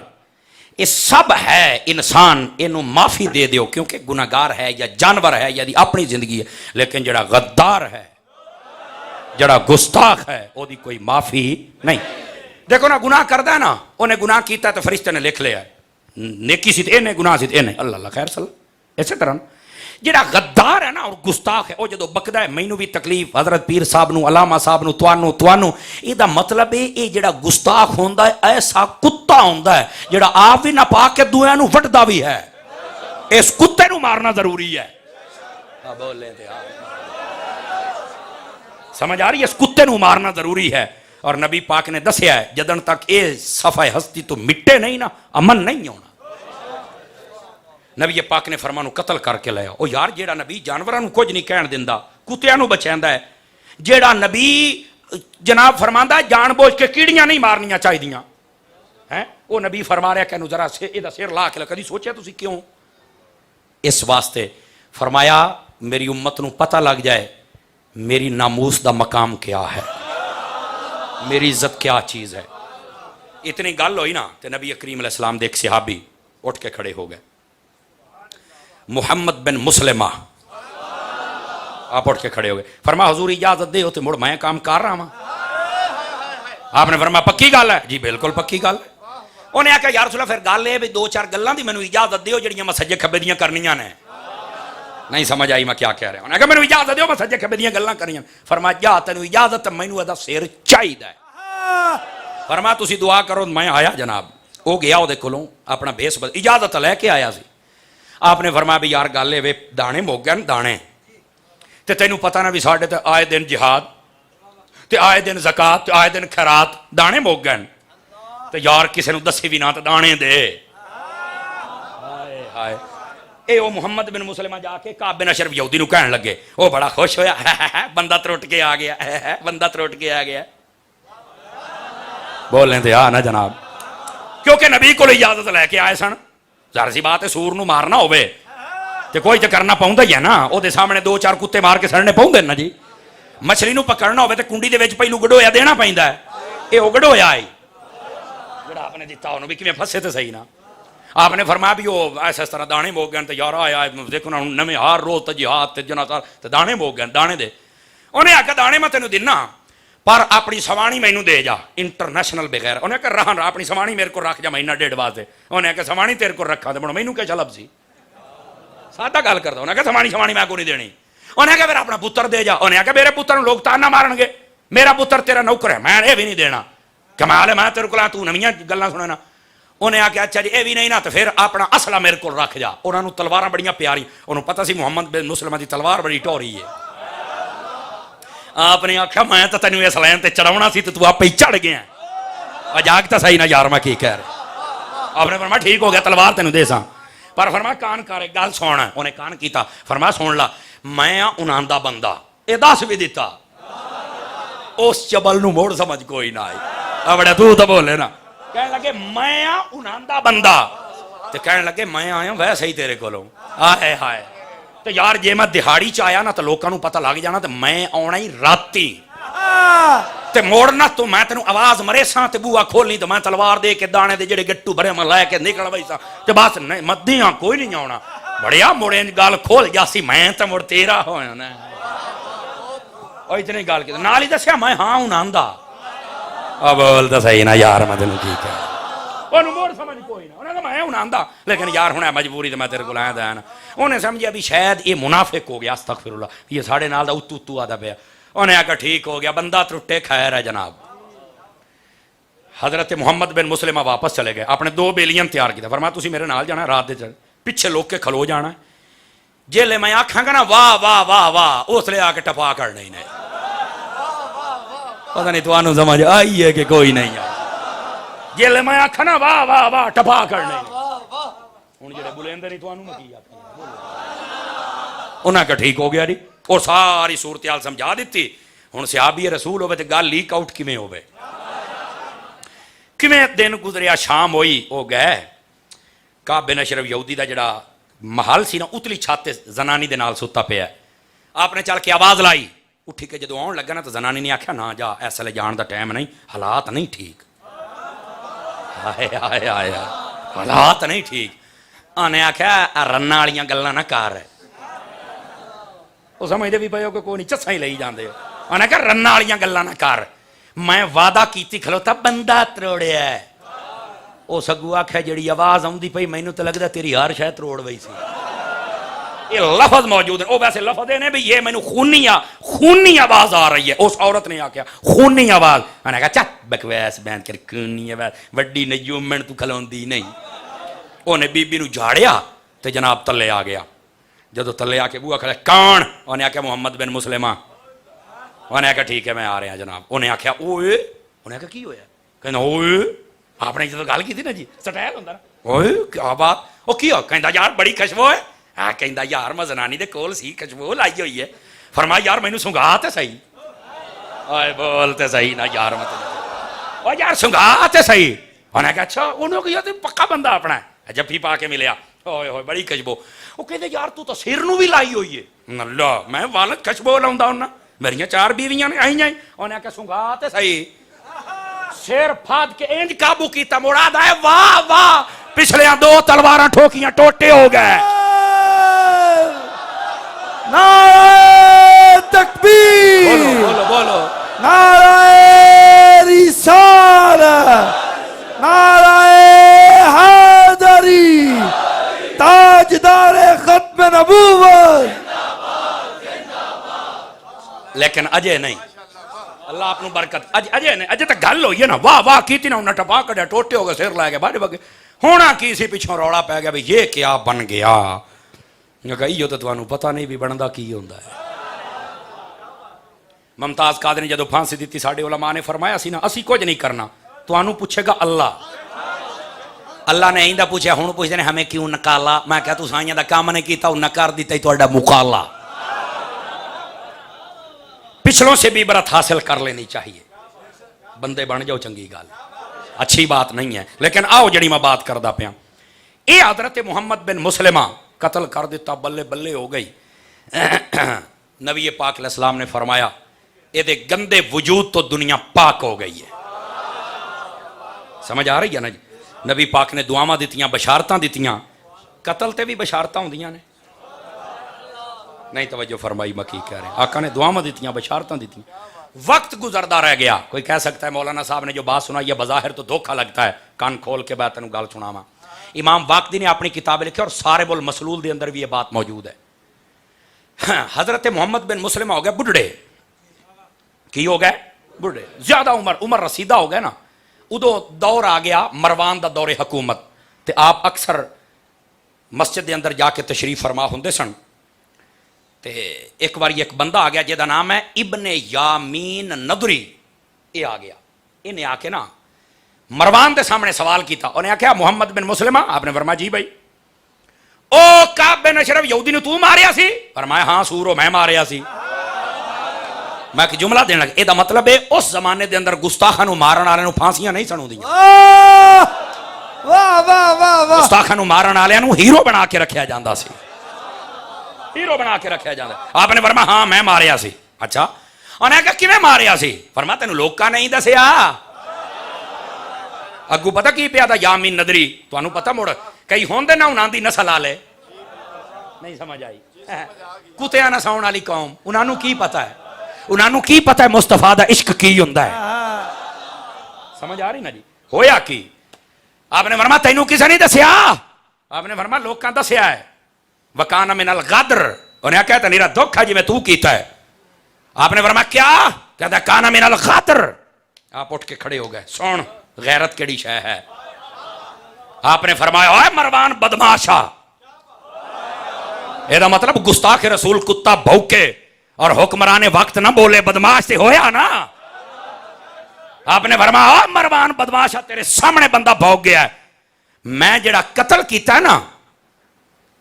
یہ سب ہے، انسان اینو معافی دے دیو کیونکہ گناہگار ہے یا جانور ہے یا دی اپنی زندگی ہے، لیکن جڑا غدار ہے جڑا گستاخ ہے او دی کوئی معافی نہیں. دیکھو نا گناہ کردا ہے نا، انہیں گناہ کیتا ہے تو فرشتے نے لکھ لیا ہے نیکی سی تے انہیں گناہ سی تے انہیں، اللہ اللہ خیر صلی اللہ. اسی طرح جڑا غدار ہے نا اور گستاخ ہے وہ جدو بکدا ہے مینوں بھی تکلیف، حضرت پیر صاحب نو، علامہ صاحب نو، توانو یہ دا مطلب ہے یہ جڑا گستاخ ہوندا ہے ایسا کتا ہوندا ہے جڑا آپ بھی نہ پا کے دویاں نو وڈدا بھی ہے. اس کتے نو مارنا ضروری ہے. بولے تے سمجھ آ رہی ہے؟ اس کتے نو مارنا ضروری ہے. اور نبی پاک نے دسیا ہے جدن تک اے صفحہ ہستی تو مٹے نہیں نا امن نہیں ہونا. نبی پاک نے فرمانو قتل کر کے لیا. او یار جیڑا نبی جانوراں نو کچھ نہیں کہن دیندا، کتیاں نو بچیندا ہے، جیڑا نبی جناب فرماندا ہے جان بوجھ کے کیڑیاں نہیں مارنیاں چاہیدیاں ہیں، او نبی فرما رہا کہ نو ذرا ایدا سر لا کے لے. کدی سوچیا تسی کیوں؟ اس واسطے فرمایا میری امت نو پتہ لگ جائے میری ناموس دا مقام کیا ہے، میری عزت کیا چیز ہے. اتنی گل ہوئی نا تے نبی کریم علیہ السلام دے ایک صحابی اٹھ کے کھڑے ہو گئے، محمد بن مسلمہ، آپ اٹھ کے کھڑے ہو گئے. فرما حضور اجازت دے ہوتے مڑ میں کام کر رہا ہوں. آپ نے فرما پکی گل ہے؟ جی بالکل پکی گل ہے. انہیں آخیا یا رسول اللہ پھر گل ہے بھی دو چار گلاں دی مینوں اجازت دیو جڑیاں میں سجے کھبے دیاں کرنیاں نے. نہیں سمجھ آئی میں کیا کہہ رہا ہوں. انہیں کہا مینوں اجازت دیو میں سجے کھبے دیاں گلاں کرنیاں. فرمایا جا تینوں اجازت مینوں دا سر چاہیدا ہے. فرمایا تسی دعا کرو. میں آیا جناب، وہ گیا وہ کولوں اپنا بیس اجازت لے کے آیا سی. آپ نے فرمایا بھی یار گل ہے دانے مک گئے دانے تے تینوں پتہ نہ بھی ساڈے تے آئے دن جہاد تے آئے دن زکات تے آئے دن خیرات، دانے مک گئے تے یار کسے نو دسی بھی نہ تے دانے دے. ہائے ہائے اے او محمد بن مسلمہ جا کے کعب بن اشرف یہودی نو کہن لگے، او بڑا خوش ہویا بندہ ترٹ کے آ گیا، بندہ ترٹ کے آ گیا. بولیں تے آ نا جناب، کیونکہ نبی کو اجازت لے کے آئے سن. ظاہر سی بات ہے سور نو مارنا ہوئے تے کوئی تے کرنا پاؤندا ہی ہے نا. او دے سامنے دو چار کتے مار کے سڑنے پاؤندے نا جی. مچھلی نو پکڑنا ہوئے تے کنڈی دے وچ پہلو گڈویا دینا پیندا ہے. اے او گڈویا ہے جڑا آپ نے دتا اونوں بھی کیویں پھسے تے صحیح نا. آپ نے فرمایا بھی او ایسا اس طرح دانے مک گئے تے یار آیا دیکھو نا نویں ہر روز تے جہاد تے جنازہ تے دانے مک گئے دانے دے. انہیں آکھیا دانے میں تینوں دینا پر اپنی سوانی مینوں دے جا انٹرنیشنل بغیر. انہیں کہا رہن اپنی سوانی میرے کو رکھ جا مہینہ ڈیڑھ واسطے. انہیں کہا سوانی تیرے کو رکھا تے مینوں کیا چلب سی، سادہ گل کردا. انہیں کہا سوانی میں کو نہیں دینی. انہیں کہا پھر اپنا پتر دے جا. انہیں کہا میرے پتر لوگ تانا مارن گے، میرا پتر تیرا نوکر ہے میں یہ بھی نہیں دینا. کمال ہے میں تیرے کو تو نویاں گلاں سنے نا. انہیں آخیا اچھا جی یہ بھی نہیں نا تو پھر اپنا اصلہ میرے کو رکھ جا. انہوں نے تلواراں بڑیاں پیاری، انہوں پتہ سی محمد بن مسلمہ دی تلوار بڑی ٹوری ہے. آپ نے آخیا میں تو تینوں اس لین تے چڑھاونا سی تو آپ پہ چڑھ گیا. جاگتا صحیح نہ یار میں کی کہہ رہا. آپ نے فرمایا ٹھیک ہو گیا تلوار تینوں دے ساں پر فرمایا کان کر ایک گل سونا. انہیں کان کیتا. فرمایا سن لا میں انہاں دا بندہ یہ دس بھی دیتا. اس چبل نو موڑ سمجھ کوئی نہ آئی. بڑا تو بولے نا. کہنے لگے میں انہاں دا بندہ تے کہنے لگے میں آیا ویسے ہی تیرے کولوں. آئے ہائے تو یار جے میں دہاڑی چ آیا نا تو لوکاں نو پتہ لگ جانا تے میں آنا ہی راتی تے موڑنا تو میں تینوں آواز مرے ساں تے بوا کھولنی تو میں تلوار دے کے دانے دے جڑے گٹو بھرے میں لے کے نکل وئی ساں تے بس مدیاں کوئی نہیں آنا. بڑیا مڑے گل کھول جاسی میں تے مڑ تیرا ہویا نا. او اتنی گل کی نال ہی دسیا میں ہاں انہاں دا. بول تو صحیح نا یار میں تینوں کی کہہ انہوں موڑ سمجھ کوئی نہ. انہیں کہا میں انہاں دا لیکن یار ہوں مجبوری تو میں تیرے کو لائیں دا نا. انہیں سمجھیا بھی شاید یہ منافق ہو گیا استغفر اللہ یہ ساڑھے نال دا اتو آدھا پیا. انہیں آکا ٹھیک ہو گیا بندہ ترٹے خیر ہے جناب. حضرت محمد بن مسلمہ واپس چلے گئے, اپنے 2 بیلیاں تیار کیتے, فرمایا تسی میرے نال جانا, رات دے پیچھے لوگ کے کھلو جانا, جیلے میں آکھاں گا نا واہ واہ واہ واہ, اس لے آ کے ٹپا کرنا ہی نہیں. پتہ نہیں تمہیں سمجھ آئی ہے کہ کوئی نہیں آئی. جیلے میں آکھاں نا واہ واہ واہ, ٹپا کرنا ہی. ہوں جڑے بلیندے نہیں تمہیں میں کی آکھاں, انہاں کا ٹھیک ہو گیا جی, اور ساری صورتحال سمجھا دیتی. ہوں صحابی رسول ہوئے تو گل لیک آؤٹ کیویں ہوئے, کیویں دن گزریا, شام ہوئی, وہ گئے کعب بن اشرف یہودی دا جڑا محل سی نا, اتلی چھت زنانی دے نال ستا پیا. آپ نے چل کے آواز لائی, اٹھی کے جدو آن لگا نا تو زنانی نے آکھیا نہ جا, اس ویلے جان دا ٹائم نہیں, حالات نہیں ٹھیک. آئے آئے آئے حالات نہیں ٹھیک. آنے آکھیا رن والیاں گلاں نہ کر, وہ سمجھتے بھی پے ہو کہ کوئی نہیں, چساں ہی لئی جاندے ہو. آنے کہ رن والیاں گلاں نہ کر, میں وعدہ کیتی کھلوتا بندہ تروڑیا ہے. وہ سگو آکھیا جڑی آواز آؤندی پئی مینوں تے لگدا تیری ہر شے تروڑ وئی سی. یہ لفظ موجود ہیں, وہ ویسے لفظ نے بھی یہ مینوں خونی آواز آ رہی ہے. اس عورت نے آکھیا خونی آواز. میں نے کہا چل بکواس بیان کر, خونی آواز وڈی نجومن تو کھلوندی نہیں. انہیں بی بی نو جھاڑیا تے جناب تلے آ گیا. جدو تلے آ کے بوہا کھڑا, کون؟ انہیں آکھیا محمد بن مسلمہ. انہیں آکھیا ٹھیک ہے میں آ رہا جناب. انہیں آکھیا اوئے, انہیں آکھیا کی ہویا؟ کہنا اوئے, آپ نے جدو گل کی تھی نا جی, سٹائل ہوندا نا, اوئے کیا بات, وہ کی ہو؟ کہندا یار بڑی خوشبو ہے. ہاں کہندا یار میں زنانی دے کول سی, خوشبو لائی ہوئی ہے. فرمایا یار مینوں سنگا تے صحیح. آئے بول تے صحیح نا یار, مطلب او یار سنگا تے صحیح. انہیں کہا اچھا, انہوں کہ یہ پکا بندہ اپنا ہے. جفی پا کے ملیا, اوئے ہوئے بڑی خوشبو. وہ کہتے یار تو سر نو بھی لائی ہوئی ہے. اللہ میں والد خوشبو لاؤں ہوں, میری 4 بیویاں نے آئی. انہیں کہا سنگا تے صحیح. سر پھاد کے انج قابو کیتا, مراد آئے واہ واہ, پچھلیاں 2 تلواراں ٹھوکیاں ٹوٹے ہو گئے. نعرہ تکبیر, بولو بولو بولو, نعرہ رسالت, نعرہ حیدری, تاجدار ختم نبوت. لیکن اجے نہیں, اللہ آپ نے برکت, اجے نہیں, اجے تک گل ہوئی ہے نا, واہ واہ کیتی نا, انہیں ٹپا کڑیا, ٹوٹے ہو گئے, سر لائے گئے, باڑے بگے. ہونا کی سی پیچھوں روڑا پہ گیا بھی یہ کیا بن گیا. یہ تو تمہیں پتہ نہیں بھی بندا کی ہوندا ہے. ممتاز قادری نے جدو پھانسی دیتی, ساڈے علماء نے فرمایا سی نا اسی کچھ نہیں کرنا, تمہیں پوچھے گا اللہ. اللہ نے آئندہ پوچھا, ہوں پوچھتے ہیں ہمیں کیوں نکالا. میں کہا تو سائیاں دا کام نہیں کیتا, انہیں کر دیتا ہی تہاڈا مکالا. پچھلوں سے بھی عبرت حاصل کر لینی چاہیے. بندے بن جاؤ چنگی گل, اچھی بات نہیں ہے. لیکن آؤ جڑی میں بات کردا پیا, اے حضرت محمد بن مسلمہ قتل کر دیتا, بلے بلے ہو گئی. نبی پاک علیہ السلام نے فرمایا اے دے گندے وجود تو دنیا پاک ہو گئی ہے. سمجھ آ رہی ہے نا جی. نبی پاک نے دعاواں دیتیاں, بشارتاں دیتیاں. قتل تے بھی بشارتاں ہوندیاں نے, نہیں توجہ فرمائی میں کی کہہ رہے ہیں. آقا نے دعاواں دیتیاں, بشارتاں دیتیاں. وقت گزردا رہ گیا. کوئی کہہ سکتا ہے مولانا صاحب نے جو بات سنائی ہے بظاہر تو دھوکا لگتا ہے, کان کھول کے بات تینوں گل سناواں. امام واقدی نے اپنی کتاب لکھی اور سارب المسلول دے اندر بھی یہ بات موجود ہے. حضرت محمد بن مسلمہ ہو گئے بڈھڑے. کی ہو گئے بڈھڑے, زیادہ عمر رسیدہ ہو گئے نا. ادو دور آ گیا مروان دا دور حکومت, تے آپ اکثر مسجد دے اندر جا کے تشریف فرما ہوندے سن. تے ایک بار ایک بندہ آ گیا جہاں نام ہے ابن یامین ندری. یہ آ گیا, انہیں آ کے نا مروان دے سامنے سوال کیتا. انہیں آخیا محمد بن مسلمہ. آپ نے فرمایا جی بھائی. او کعب بن اشرف یہودی نے تو ماریا سی؟ فرمایا ہاں سورو میں ماریا سی. میں ایک جملہ دینا لگا, یہ مطلب ہے اس زمانے دے اندر گستاخاں نو مارن والے نو پھانسیاں نہیں سن ہوندیاں. واہ واہ واہ واہ, گستاخاں نو مارن والے نو ہیرو بنا کے رکھیا جاندا سی, ہیرو بنا کے رکھیا جاندا. آپ نے فرمایا ہاں میں ماریا سی. اچھا, انہیں کہا کیویں ماریا سی؟ فرمایا تینوں لوکاں نہیں دسیا. اگو پتہ کی پیا تھا یامین ندری, تانوں پتہ مڑ کئی ہوندے نا انہاں دی نسل والے, نہیں سمجھ آئی. کتیاں نہ ساؤن والی قوم, انہاں نوں کی پتہ ہے, انہاں نوں کی پتہ ہے مصطفیٰ دا عشق کی ہوندا ہے. سمجھ آ رہی نا جی. ہویا کی؟ آپ نے فرمایا تینوں کسے نہیں دسیا؟ آپ نے فرمایا لوکاں دسیا ہے. وکان من الغدر, انہیں کہتا ہے میرا دکھ ہے جی میں تو کیتا ہے. آپ نے فرمایا کیا؟ کہتا ہے کان من الغدر. آپ اٹھ کے کھڑے ہو گئے, سن غیرت کیڑی شے ہے؟ آپ نے فرمایا اے مروان بدماشا، یہ مطلب گستاخ رسول کتا بھوکے اور حکمران وقت نہ بولے، بدماش سے ہویا نا۔ آپ نے فرمایا اے مروان بدماشا، تیرے سامنے بندہ بھوک گیا ہے، میں جڑا قتل کیتا ہے نا،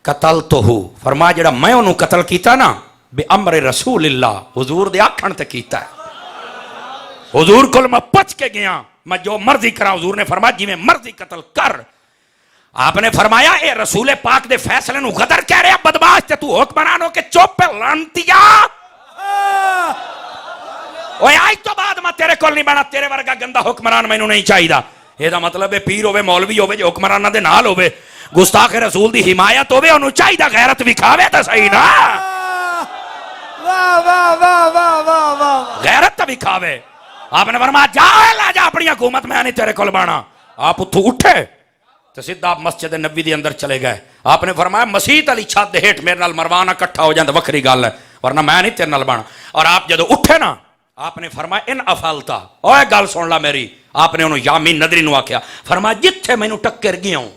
قتل تو ہو، فرمایا جڑا میں انہوں قتل کیتا نا بے امر رسول اللہ، حضور دے آکھن تے کیتا ہے، حضور کل میں پچ کے گیا، میں جو مرضی کرا، حضور نے فرمایا جی میں مرضی قتل کر۔ آپ نے فرمایا اے رسول پاک دے فیصلے نو غدر کہہ رہے بدماش تے تو حکمران ہو کے چوپ پہ لانتیا، اوے آج تو بعد میں تیرے کول نہیں بنا، تیرے ورگا گندا حکمران میں نو نہیں چاہیے دا۔ یہ دا مطلب ہے پیر ہوئے مولوی ہوئے جو حکمرانہ دے نال ہوئے گستاخ رسول دی حمایت ہوئے انہوں چاہیے دا غیرت وکھاوے تا صحیح نا، واہ واہ واہ واہ واہ واہ، غیرت تا وکھاوے۔ آپ نے فرمایا جا لا جا اپنی حکومت میں نہیں تیرے کول بانا۔ آپ اتھو اٹھے تو سیدھا آپ مسجد نبی دی اندر چلے گئے۔ آپ نے فرمایا مسیت علی چھت دے ہیٹھ میرے نال مروانہ کٹھا ہو جاندہ وکری گال ہے، ورنہ میں نہیں تیرے نال بانا۔ اور آپ جدو اٹھے نا آپ نے فرمایا ان افالتا، اوہ گال سن لا میری، آپ نے انہوں یامین ندری نوا کیا، فرمایا جتھے میں نو ٹکر گیا ہوں،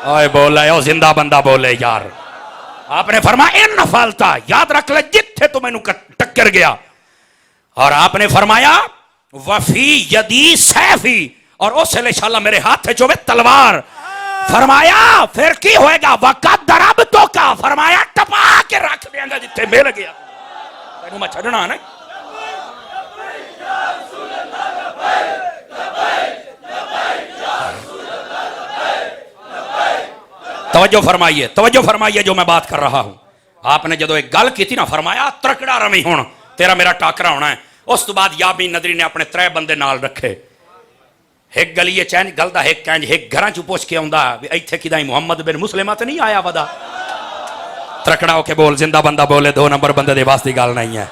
اوہ بولے او زندہ بندہ بولے یار، آپ نے فرمایا ان افالتا، یاد رکھ لے جتھے تو میں نو ٹکر گیا۔ اور آپ نے فرمایا وفی یدی سیفی، اور اس لے شاءاللہ میرے ہاتھ ہے چوبے تلوار، فرمایا پھر کی ہوئے گا وقت درب تو کا، فرمایا ٹپا کے رکھ دیں گا جتھے مل گیا، تینوں میں چھڑنا نہیں۔ توجہ فرمائیے جو میں بات کر رہا ہوں۔ آپ نے جدو ایک گل کی تھی نا، فرمایا ترکڑا رمی ہون تیرا میرا ٹاکرا ہونا ہے۔ اس تو بعد یامین ندری نے اپنے 3 بندے نال رکھے، ایک گلیے چین گلدہ ایک کینج ایک گھراں چو پوچھ کے آندا ایتھے کدائی محمد بن مسلمہ تے نہیں آیا ودا، ترکڑا ہو کے بول، زندہ بندہ بولے، 2 نمبر بندے دے واسطے گال نہیں ہے۔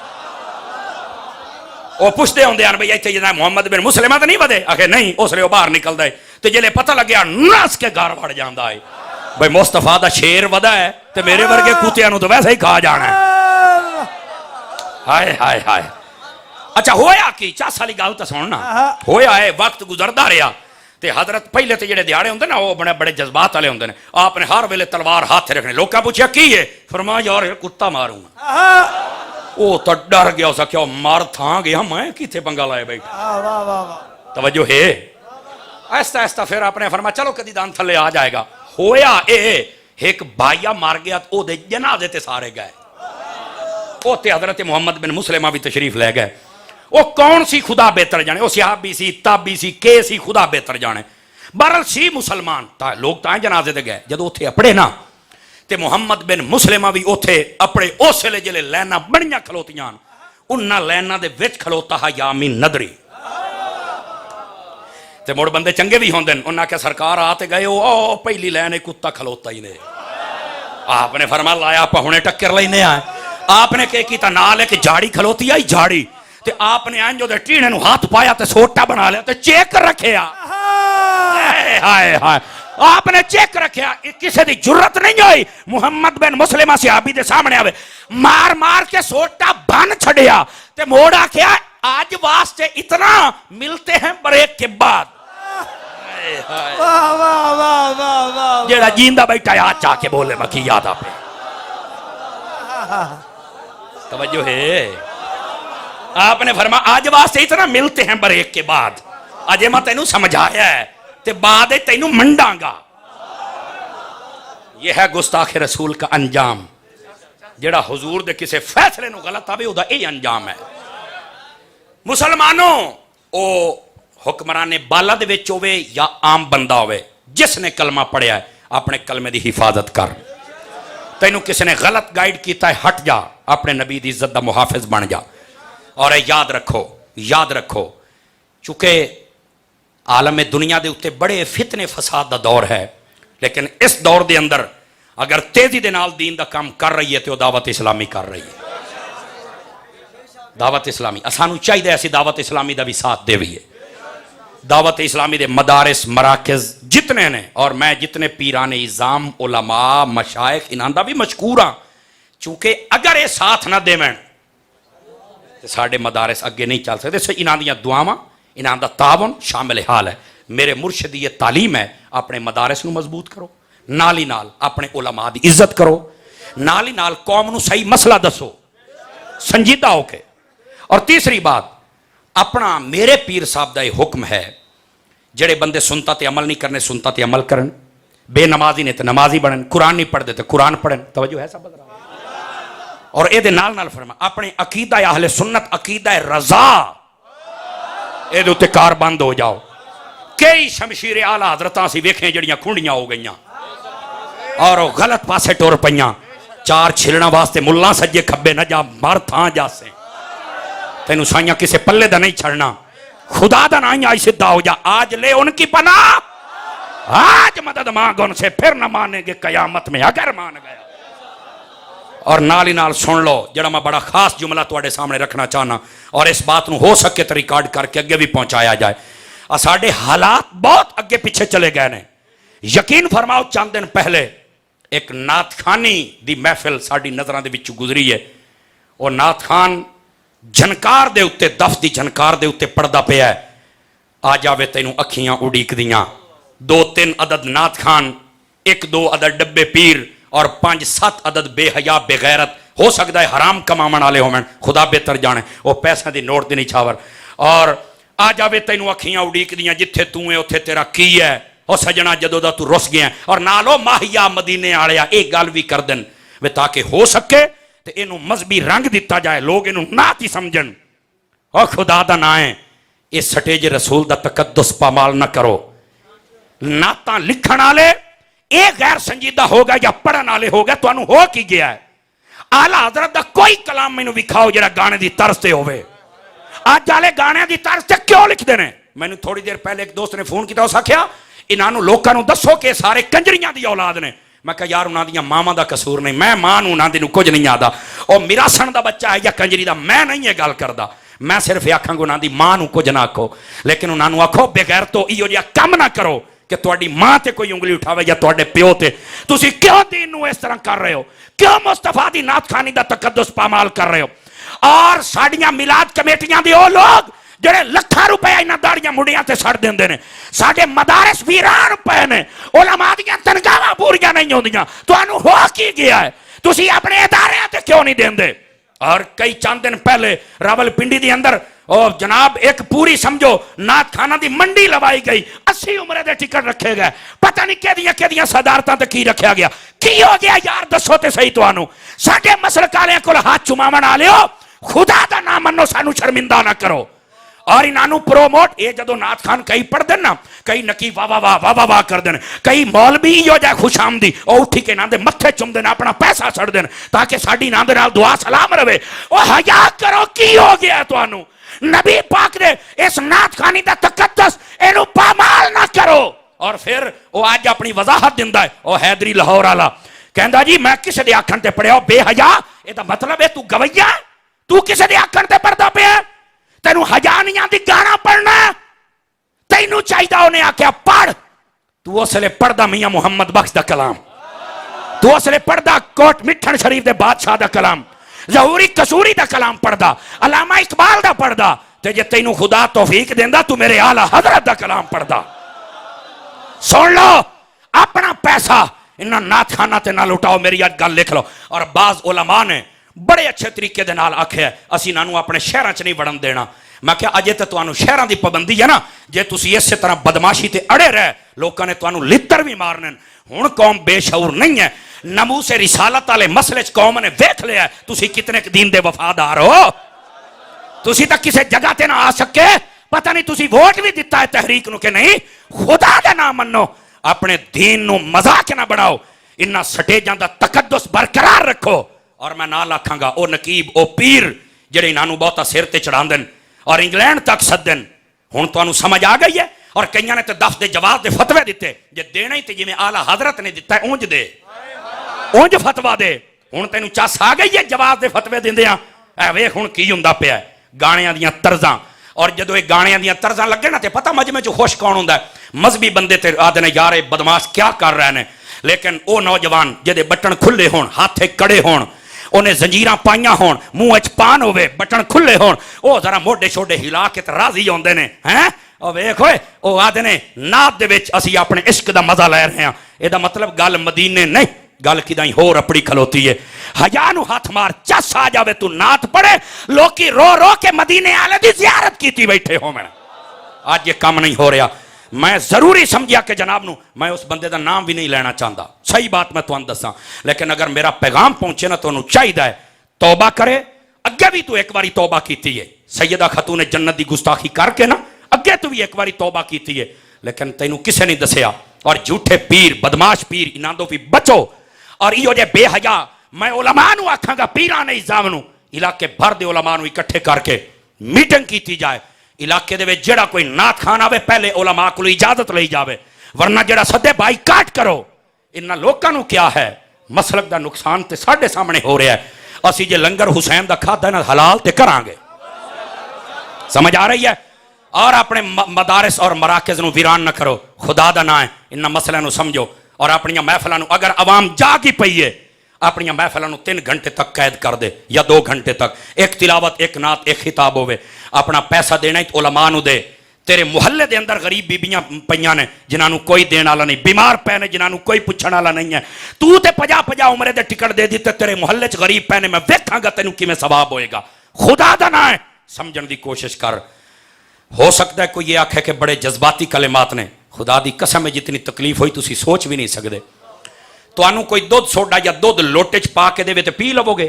وہ پوچھتے ہوندے ہیں بھئی ایتھے جنہیں محمد بن مسلمہ تے نہیں ودے، آخر نہیں، اس لئے وہ باہر نکل دے تو جلے پتہ لگیا ناس کے گھر بڑھ جاندہ ہے، بھئی مصطفیٰ دا شیر ودا ہے تو میرے ورگے کتیانوں تو ویسے ہی کھا جانا ہے۔ ہائے ہائے ہائے، اچھا ہویا کی 4 سالی گال تا سننا، ہویا ہے وقت گزردہ رہا تے حضرت پہلے تے جڑے دیاڑے ہوندے نا وہ بڑے بڑے جذبات والے ہوندے نے، آپ نے ہر ویلے تلوار ہاتھ رکھنے، لوگ کیا پوچھا کی ہے، فرمایا یار کتا ماروں گا، وہ تو ڈر گیا اسا کیا مار تھا گیا میں کیتھے پنگا لائے بیٹھا، توجہ ہے۔ ایستا ایستا پھر آپ نے فرمایا چلو کدی دان تھلے آ جائے گا۔ ہویا ایک بھائیا مار گیا او دے جنازے تے سارے گئے، او تے حضرت محمد بن مسلمہ بھی تشریف لے گئے۔ وہ کون سی خدا بہتر جانے، وہ صحابی سی تابی سی کے سی خدا بہتر جانے، بہرحال سی مسلمان لوگ تائیں جنازے دے گئے۔ جدو اتھے اپڑے نا تے محمد بن مسلمہ بھی اتھے اپڑے اس لے جلے لینا بڑیاں کھلوتیاں، انہاں لینا دے وچ کھلوتا ہے یامین ندری تے موڑ بندے چنگے بھی ہوندن، انہاں کے سرکار آتے گئے او پہلی لینے کتا کھلوتا ہی نے، آپ نے فرمایا لایا پہنے ٹکر لینے آئے، آپ نے کہ کیتا نال ہے کہ جھاڑی کھلوتی آئی جھاڑی تے آپ نے آئیں جو دے ٹیڑے نو ہاتھ پایا تے سوٹا بنا لیا تے چیک رکھیا، ہائے ہائے ہائے، آپ نے چیک رکھیا، کسے دی جرت نہیں ہوئی محمد بن مسلمہ صحابی دے سامنے آوے، مار مار کے سوٹا بن چھڑیا تے موڑا کیا آج واسطے اتنا ملتے ہیں بریک کے بعد، جیڑا جیندہ بیٹھا یاد چاہ کے بولے مکی یاد آپ توجہ ہے۔ آپ نے فرمایا آج واسطے اتنا ملتے ہیں بریک کے بعد، آجے میں تینوں سمجھایا ہے تے بعد تینوں منڈاں گا۔ یہ ہے گستاخ رسول کا انجام، جیڑا حضور دے کسے فیصلے نو غلط آوے او دا اے انجام ہے۔ مسلمانوں او حکمران بالا دے وچ ہوئے یا عام بندہ ہوئے، جس نے کلمہ پڑھیا ہے اپنے کلمے دی حفاظت کر، تینوں کسی نے غلط گائیڈ کیتا ہے ہٹ جا، اپنے نبی دی عزت دا محافظ بن جا۔ اور یاد رکھو چونکہ عالم دنیا دے اتے بڑے فتنے فساد دا دور ہے، لیکن اس دور دے اندر اگر تیزی دے نال دین دا کام کر رہی ہے تو دعوت اسلامی کر رہی ہے، دعوت اسلامی اسانو چاہیے ایسی دعوت اسلامی دا بھی ساتھ دے بھی ہے۔ دعوت اسلامی دے مدارس مراکز جتنے نے، اور میں جتنے پیران اعظام علماء مشائخ انہاں دا بھی مشکور ہاں، چونکہ اگر یہ ساتھ نہ دے میں ساڑھے مدارس اگے نہیں چل سکتے، انہاں دیاں دعاواں انہاں دا تعاون شامل حال ہے. میرے مرشد یہ تعلیم ہے, اپنے مدارس نو مضبوط کرو, نال ہی نال اپنے علماء دی عزت کرو, نال ہی نال قوم نو صحیح مسئلہ دسو سنجیدہ ہو کے. اور تیسری بات, اپنا میرے پیر صاحب دا یہ حکم ہے, جڑے بندے سنتا تے عمل نہیں کرنے سنتا تے عمل کرن, بے نمازی نے تے نمازی بنن, قرآن نہیں پڑھ دے تے قرآن پڑھن. توجہ ہے سب بدرا. اور اے دے نال نال فرما اپنے عقیدہ اہل سنت عقیدہ رضا اے دے تے کار بند ہو جاؤ. کئی شمشیر اعلی حضرتاں سی ویکھیں جڑیاں کھونڈیاں ہو گئیاں اور غلط پاسے ٹور پئیاں. چار چھلنا واسطے ملہ سجے کھبے نہ جا مار تھاں جا سے, تینوں سائیاں کسے پلے دا نہیں چھڑنا, خدا دا نہ آئی سدھا ہو جا. آج لے ان کی پناہ, آج مدد مانگ ان سے, پھر نہ مانیں گے قیامت میں اگر مان گیا. اور نال ہی نال سن لو جڑا میں بڑا خاص جملہ تواڈے سامنے رکھنا چاہنا, اور اس بات نو ہو سکے تو ریکارڈ کر کے اگے بھی پہنچایا جائے. ساڈے حالات بہت اگے پیچھے چلے گئے نے. یقین فرماؤ چند دن پہلے ایک نعت خانی دی محفل ساڈی نظراں دے وچوں گزری ہے. وہ نعت خان جھنکار دے اتے, دف دی جھنکار دے اتے پردہ پیا ہے. آ جاوے تینوں اکھیاں اڑیک دیاں. 2-3 عدد نعت خان, 1-2 عدد ڈبے پیر اور 5-7 عدد بے حیا بے غیرت, ہو سکتا ہے حرام کماون والے ہومن, خدا بہتر جانے, وہ پیسہ دی نوٹ دی نہیں چھاور. اور آ جاوے تینوں اکھیاں اڑیک دیاں, جتھے تو ہے اتھے تیرا کی ہے, او سجنا جدو دا تو رس گیا. اور نالو ماہیا مدینے آڑیا ایک گل بھی کر دن وے تاکہ ہو سکے تے اینو مذہبی رنگ دیتا جائے, لوگ اینو نعت ہی سمجھن. اور خدا دا نہ ہے اس سٹیج رسول دا تقدس پامال نہ کرو. نعتاں لکھن والے اے غیر سنجیدہ ہوگا یا پڑھن والے ہوگا, تو انو ہو کی گیا ہے. اعلی حضرت دا کوئی کلام مینوں وکھاؤ جڑا گانے دی طرز تے ہوئے. آج والے گانے دی طرز تے کیوں لکھ دینے؟ مینوں تھوڑی دیر پہلے ایک دوست نے فون کیتا, اس آکھیا انہاں لوکاں نوں دسو کہ سارے کنجریاں دی اولاد نے. میں کہا یار انہاں دیاں ماما دا قصور نہیں, میں ماں نوں انہاں دی نوں کچھ نہیں آدا. او میرا سن دا بچہ ہے یا کنجری دا, میں نہیں یہ گل کردا. میں صرف آکھاں گا انہاں دی ماں نوں کچھ نہ آکھو, لیکن انہاں نوں آکھو بغیر تو ایہو جہا کم نہ کرو کہ تہاڈی ماں تے کوئی انگلی اٹھاوے یا تہاڈے پیو تے. تسی کیوں دین نوں اس طرح کر رہے ہو؟ کیوں مصطفیٰ دی نعت خوانی دا تقدس پامال کر رہے ہو؟ اور ساڈیاں میلاد کمیٹیاں دے او لوگ جڑے لکھاں روپے انہاں داڑیاں مڈیاں تے سڑ دیندے نے, ساڈے مدارس ویران پے نے, علماء دیاں تنخواہاں پوریاں نہیں ہوندیاں. تانوں ہو کی گیا ہے؟ تسی اپنے اداریاں تے کیوں نہیں دیندے؟ اور کئی چند دن پہلے راول پنڈی دی اندر اور جناب ایک پوری سمجھو نعت خانہ دی منڈی لوائی گئی, 80 عمرے دے ٹکٹ رکھے گئے, پتہ نہیں کہدیاں صدارتاں تے کی رکھیا گیا. کی ہو گیا یار دسو تے صحیح تانوں. ساڈے مسلک والےاں کول ہاتھ چماون والےو, خدا دا نام منو, سانو شرمندہ نہ کرو. اور انہوں پروموٹ یہ جدو نعت خان کئی پڑھ دن نا, کئی نکی واہ واہ واہ واہ واہ کر دن, کئی مولوی ہو جائے خوش آمدی اور اٹھی کے نام دے متھے چم دن, اپنا پیسہ سڑ دن تاکہ ساڈی نام دے نال دعا سلام رہے. او حیا کرو, کی ہو گیا تانوں؟ نبی پاک نے اس نعت خانی دا تقدس اینو پامال نہ کرو. اور پھر وہ آج اپنی وضاحت دیندا ہے, او حیدری لاہور والا کہندا جی میں کسے دے آکھن تے پڑھیا بے حیا, اے دا مطلب ہے تو گویا, تو کسے دے آکھن تے پڑھدا پیا, تینوں حیا نہیں آندی گانا پڑھنا, تینوں چاہیے انہیں آکھیا پڑھ. تو اس لئے پڑھدا میاں محمد بخش دا کلام, تو اس لئے پڑھدا کوٹ مٹھن شریف دے بادشاہ دا کلام, ظہوری قصوری دا کلام پڑھدا, علامہ اقبال دا پڑھدا. تے جے تینوں خدا توفیق دیندا تو میرے اعلیٰ حضرت دا کلام پڑھدا. سن لو, اپنا پیسہ انہاں نعت خانہ تے نہ لٹاؤ, میری آج گل لکھ لو. اور بعض علماء نے بڑے اچھے طریقے دے نال آکھیا اسی انہاں اپنے شہراں چ نہیں وڑن دینا. میں کہ اجے تے تانوں شہراں دی پابندی ہے نا, جے تسی اسی طرح بدماشی تے اڑے رہے لوکاں نے تانوں لتر بھی مارنے. ہن قوم بے شعور نہیں ہے, ناموس رسالت والے مسئلے چ قوم نے ویکھ لیا تسی کتنے دین دے وفادار ہو. تسی تک کسے جگہ تے نہ آ سکے, پتہ نہیں تسی ووٹ بھی دیتا ہے تحریک نو کہ نہیں. خدا دا نام منو, اپنے دین نو مذاق نہ بڑھاؤ, انہاں سٹیجاں دا تقدس برقرار رکھو. اور میں نال آکھاں گا او نقیب او پیر جڑے انہاں بہتا سر تے چڑھاندن اور انگلینڈ تک سدن, ہن تانوں سمجھ آ گئی ہے. اور کئیاں نے تے دف دے جواب دے فتوے دیتے, جے دینا ہی تے جویں اعلیٰ حضرت نے دتا ہے اونج دے, اونج فتوا دے. ہن تینوں چس آ گئی ہے جواب دے فتوے دیندیاں, اے ویکھ ہن کی ہوندا پیا ہے گانیاں دیاں طرزاں. اور جدو یہ گانیاں دیاں طرزاں لگے نا تے پتہ مجمع چ خوش کون ہوندا ہے؟ مذہبی بندے تے آدھے نے یار بدماش کیا کر رہے ہیں, لیکن او نوجوان جدے بٹن کھلے ہون, ہاتھے کڑے ہون, انہیں زنجیراں پائیاں ہون منہ اچ پان ہوئے بٹن کھلے ہون او ذرا موڈے شوڈے ہلا کے تے راضی ہوندے نے ہیں او ویکھ ہوئے او آدھے نے نات دے وچ اسی اپنے عشق دا مزہ لے رہے ہیں اے دا مطلب گل مدینے نہیں گل کدائیں ہور اپڑی کھلوتی ہے حیا نو ہاتھ مار چس آ جاوے تو نات پڑھے لوکی رو رو کے مدینے والے دی زیارت کیتی بیٹھے ہو میں آج یہ کام نہیں ہو رہا میں ضروری سمجھیا کہ جناب نو میں اس بندے دا نام بھی نہیں لینا چاہتا صحیح بات میں تو دساں لیکن اگر میرا پیغام پہنچے نا تو انہوں چاہیے توبہ کرے اگے بھی تو ایک باری توبہ کیتی ہے سیدہ خاتون جنت دی گستاخی کر کے نا اگے تو بھی ایک باری توبہ کیتی ہے لیکن تینوں کسے نہیں دسیا اور جھوٹے پیر بدماش پیر انہاں تو بھی بچو اور یہ جے بے حیا میں علماء نو آکھاں گا پیران نظام نو علاقے بھر دے علماء نو اکٹھے کر کے میٹنگ کیتی جائے علاقے دے وچ جڑا کوئی نات خان آوے پہلے علماء کو اجازت لئی جاوے ورنہ جڑا سدے بائی کاٹ کرو انہاں لوکاں نو کیا ہے مسلک دا نقصان تے ساڈے سامنے ہو رہا ہے اسی جے لنگر حسین دا کھادا نا حلال تے کران گے سمجھ آ رہی ہے اور اپنے مدارس اور مراکز نو ویران نہ کرو خدا دا نام ہے انہاں مسئلے نو سمجھو اور اپنی محفلاں نو اگر عوام جاگ ہی پئی ہے اپنی محفلاں نو 3 گھنٹے تک قید کر دے یا 2 گھنٹے تک ایک تلاوت ایک نعت ایک خطاب ہوئے اپنا پیسہ دینا ہی علماء نو دے تیرے محلے دے اندر غریب بیبیاں پئیاں نے جنہاں نو کوئی دین والا نہیں بیمار پے نے جنہاں نو کوئی پوچھن والا نہیں ہے تو تے 50 عمرے دے ٹکٹ دے دتے تیرے محلے چ غریب پے نے میں ویکھاں گا تینوں کیویں ثواب ہوئے گا خدا دا نام ہے سمجھن دی کوشش کر ہو سکتا ہے کوئی یہ آکھے کہ بڑے جذباتی کلمات نے خدا دی قسم ہے جتنی تکلیف ہوئی تسی سوچ بھی نہیں سکدے تو انو کوئی دودھ سوڈا یا دودھ لوٹے چ پا کے دے تے پی لو گے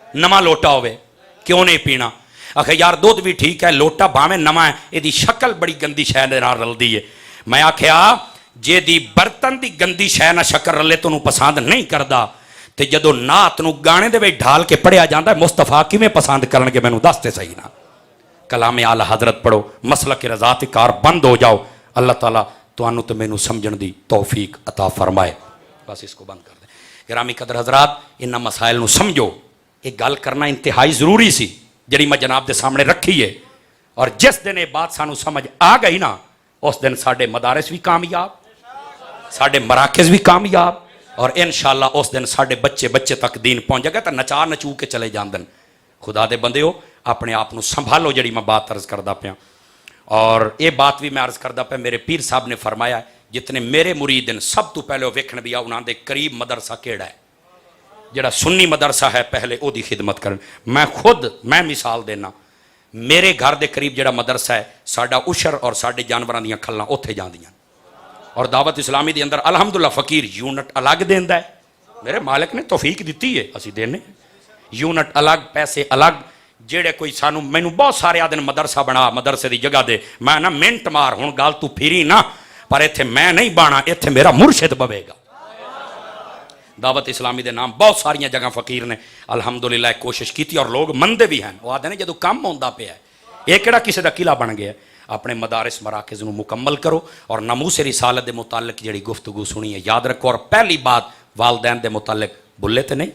نما لوٹا ہوئے کیوں نہیں پینا آخر یار دودھ بھی ٹھیک ہے لوٹا بھاویں نما ہے یہ دی شکل بڑی گندی شے دے نال رلدی ہے میں آکھیا جے دی برتن دی گندی شے نہ شکر رلے تو پسند نہیں کردا تے جدو نات نو گانے دے وچ ڈھال کے پڑھیا جاندا ہے مصطفیٰ کیویں پسند کرن کے مینوں دس تے صحیح نا کلام اعلی حضرت پڑھو مسلک رضا تے کار بند ہو جاؤ اللہ تعالیٰ تانوں تے مینوں سمجھن دی توفیق عطا فرمائے بس اس کو بند کر دیں گرامی قدر حضرات انہاں مسائل نو سمجھو ایک گل کرنا انتہائی ضروری سی جڑی میں جناب دے سامنے رکھی ہے اور جس دن یہ بات سانو سمجھ آ گئی نا اس دن ساڈے مدارس بھی کامیاب ساڈے مراکز بھی کامیاب اور انشاءاللہ اس دن ساڈے بچے تک دین پہنچ جائے گا تو نچا نچو کے چلے جاندن خدا دے بندے ہو اپنے آپ نو سنبھالو جڑی میں بات عرض کردا پیا اور یہ بات بھی میں عرض کردا پیا میرے پیر صاحب نے فرمایا جتنے میرے مرید ہیں سب تو پہلے ویکھن بھی انہاں دے قریب مدرسہ کیڑا ہے جڑا سنی مدرسہ ہے پہلے او دی خدمت کرن میں مثال دینا میرے گھر دے قریب جڑا مدرسہ ہے ساڈا عشر اور ساڈے جانوراں دیاں کھلاں اوتھے جاندیاں اور دعوت اسلامی دے اندر الحمدللہ فقیر یونٹ الگ دیندا ہے میرے مالک نے توفیق دتی ہے اسی دینے یونٹ الگ پیسے الگ جیڑے کوئی سانو مینوں بہت سارے آدن مدرسہ بنا مدرسے دی جگہ دے میں نا منٹ مار ہن گل تو پھیری نا پر ایتھے میں نہیں بانا ایتھے میرا مرشد بوے گا دعوت اسلامی دے نام بہت ساریاں جگہ فقیر نے الحمدللہ کوشش کیتی اور لوگ مندے بھی ہیں وہ آدھے نے جدو کم ہوندا پیا ہے یہ کیڑا کسی دا قلعہ بن گیا ہے اپنے مدارس مراکز نو مکمل کرو اور ناموس رسالت دے متعلق جڑی گفتگو سنی ہے یاد رکھو اور پہلی بات والدین دے متعلق بھولے تے نہیں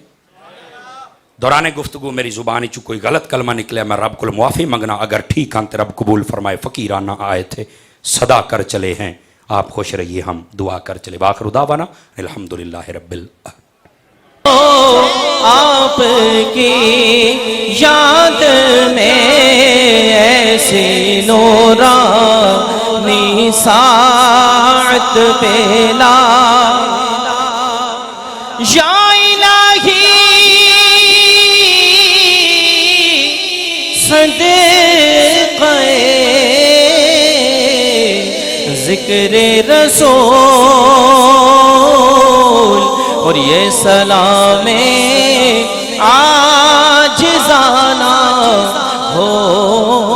دوران گفتگو میری زبانی چو کوئی غلط کلمہ نکلے میں رب کو معافی منگنا اگر ٹھیک آنتے رب قبول فرمائے فقیرانہ آئے تھے صدا کر چلے ہیں آپ خوش رہیے ہم دعا کر چلے باخر دعوانا الحمدللہ رب آپ کی یاد میں ایسی نورانی ساعت پہلا یا الہی صدقے ذکر رسول اور یہ سلام عاجزانہ ہو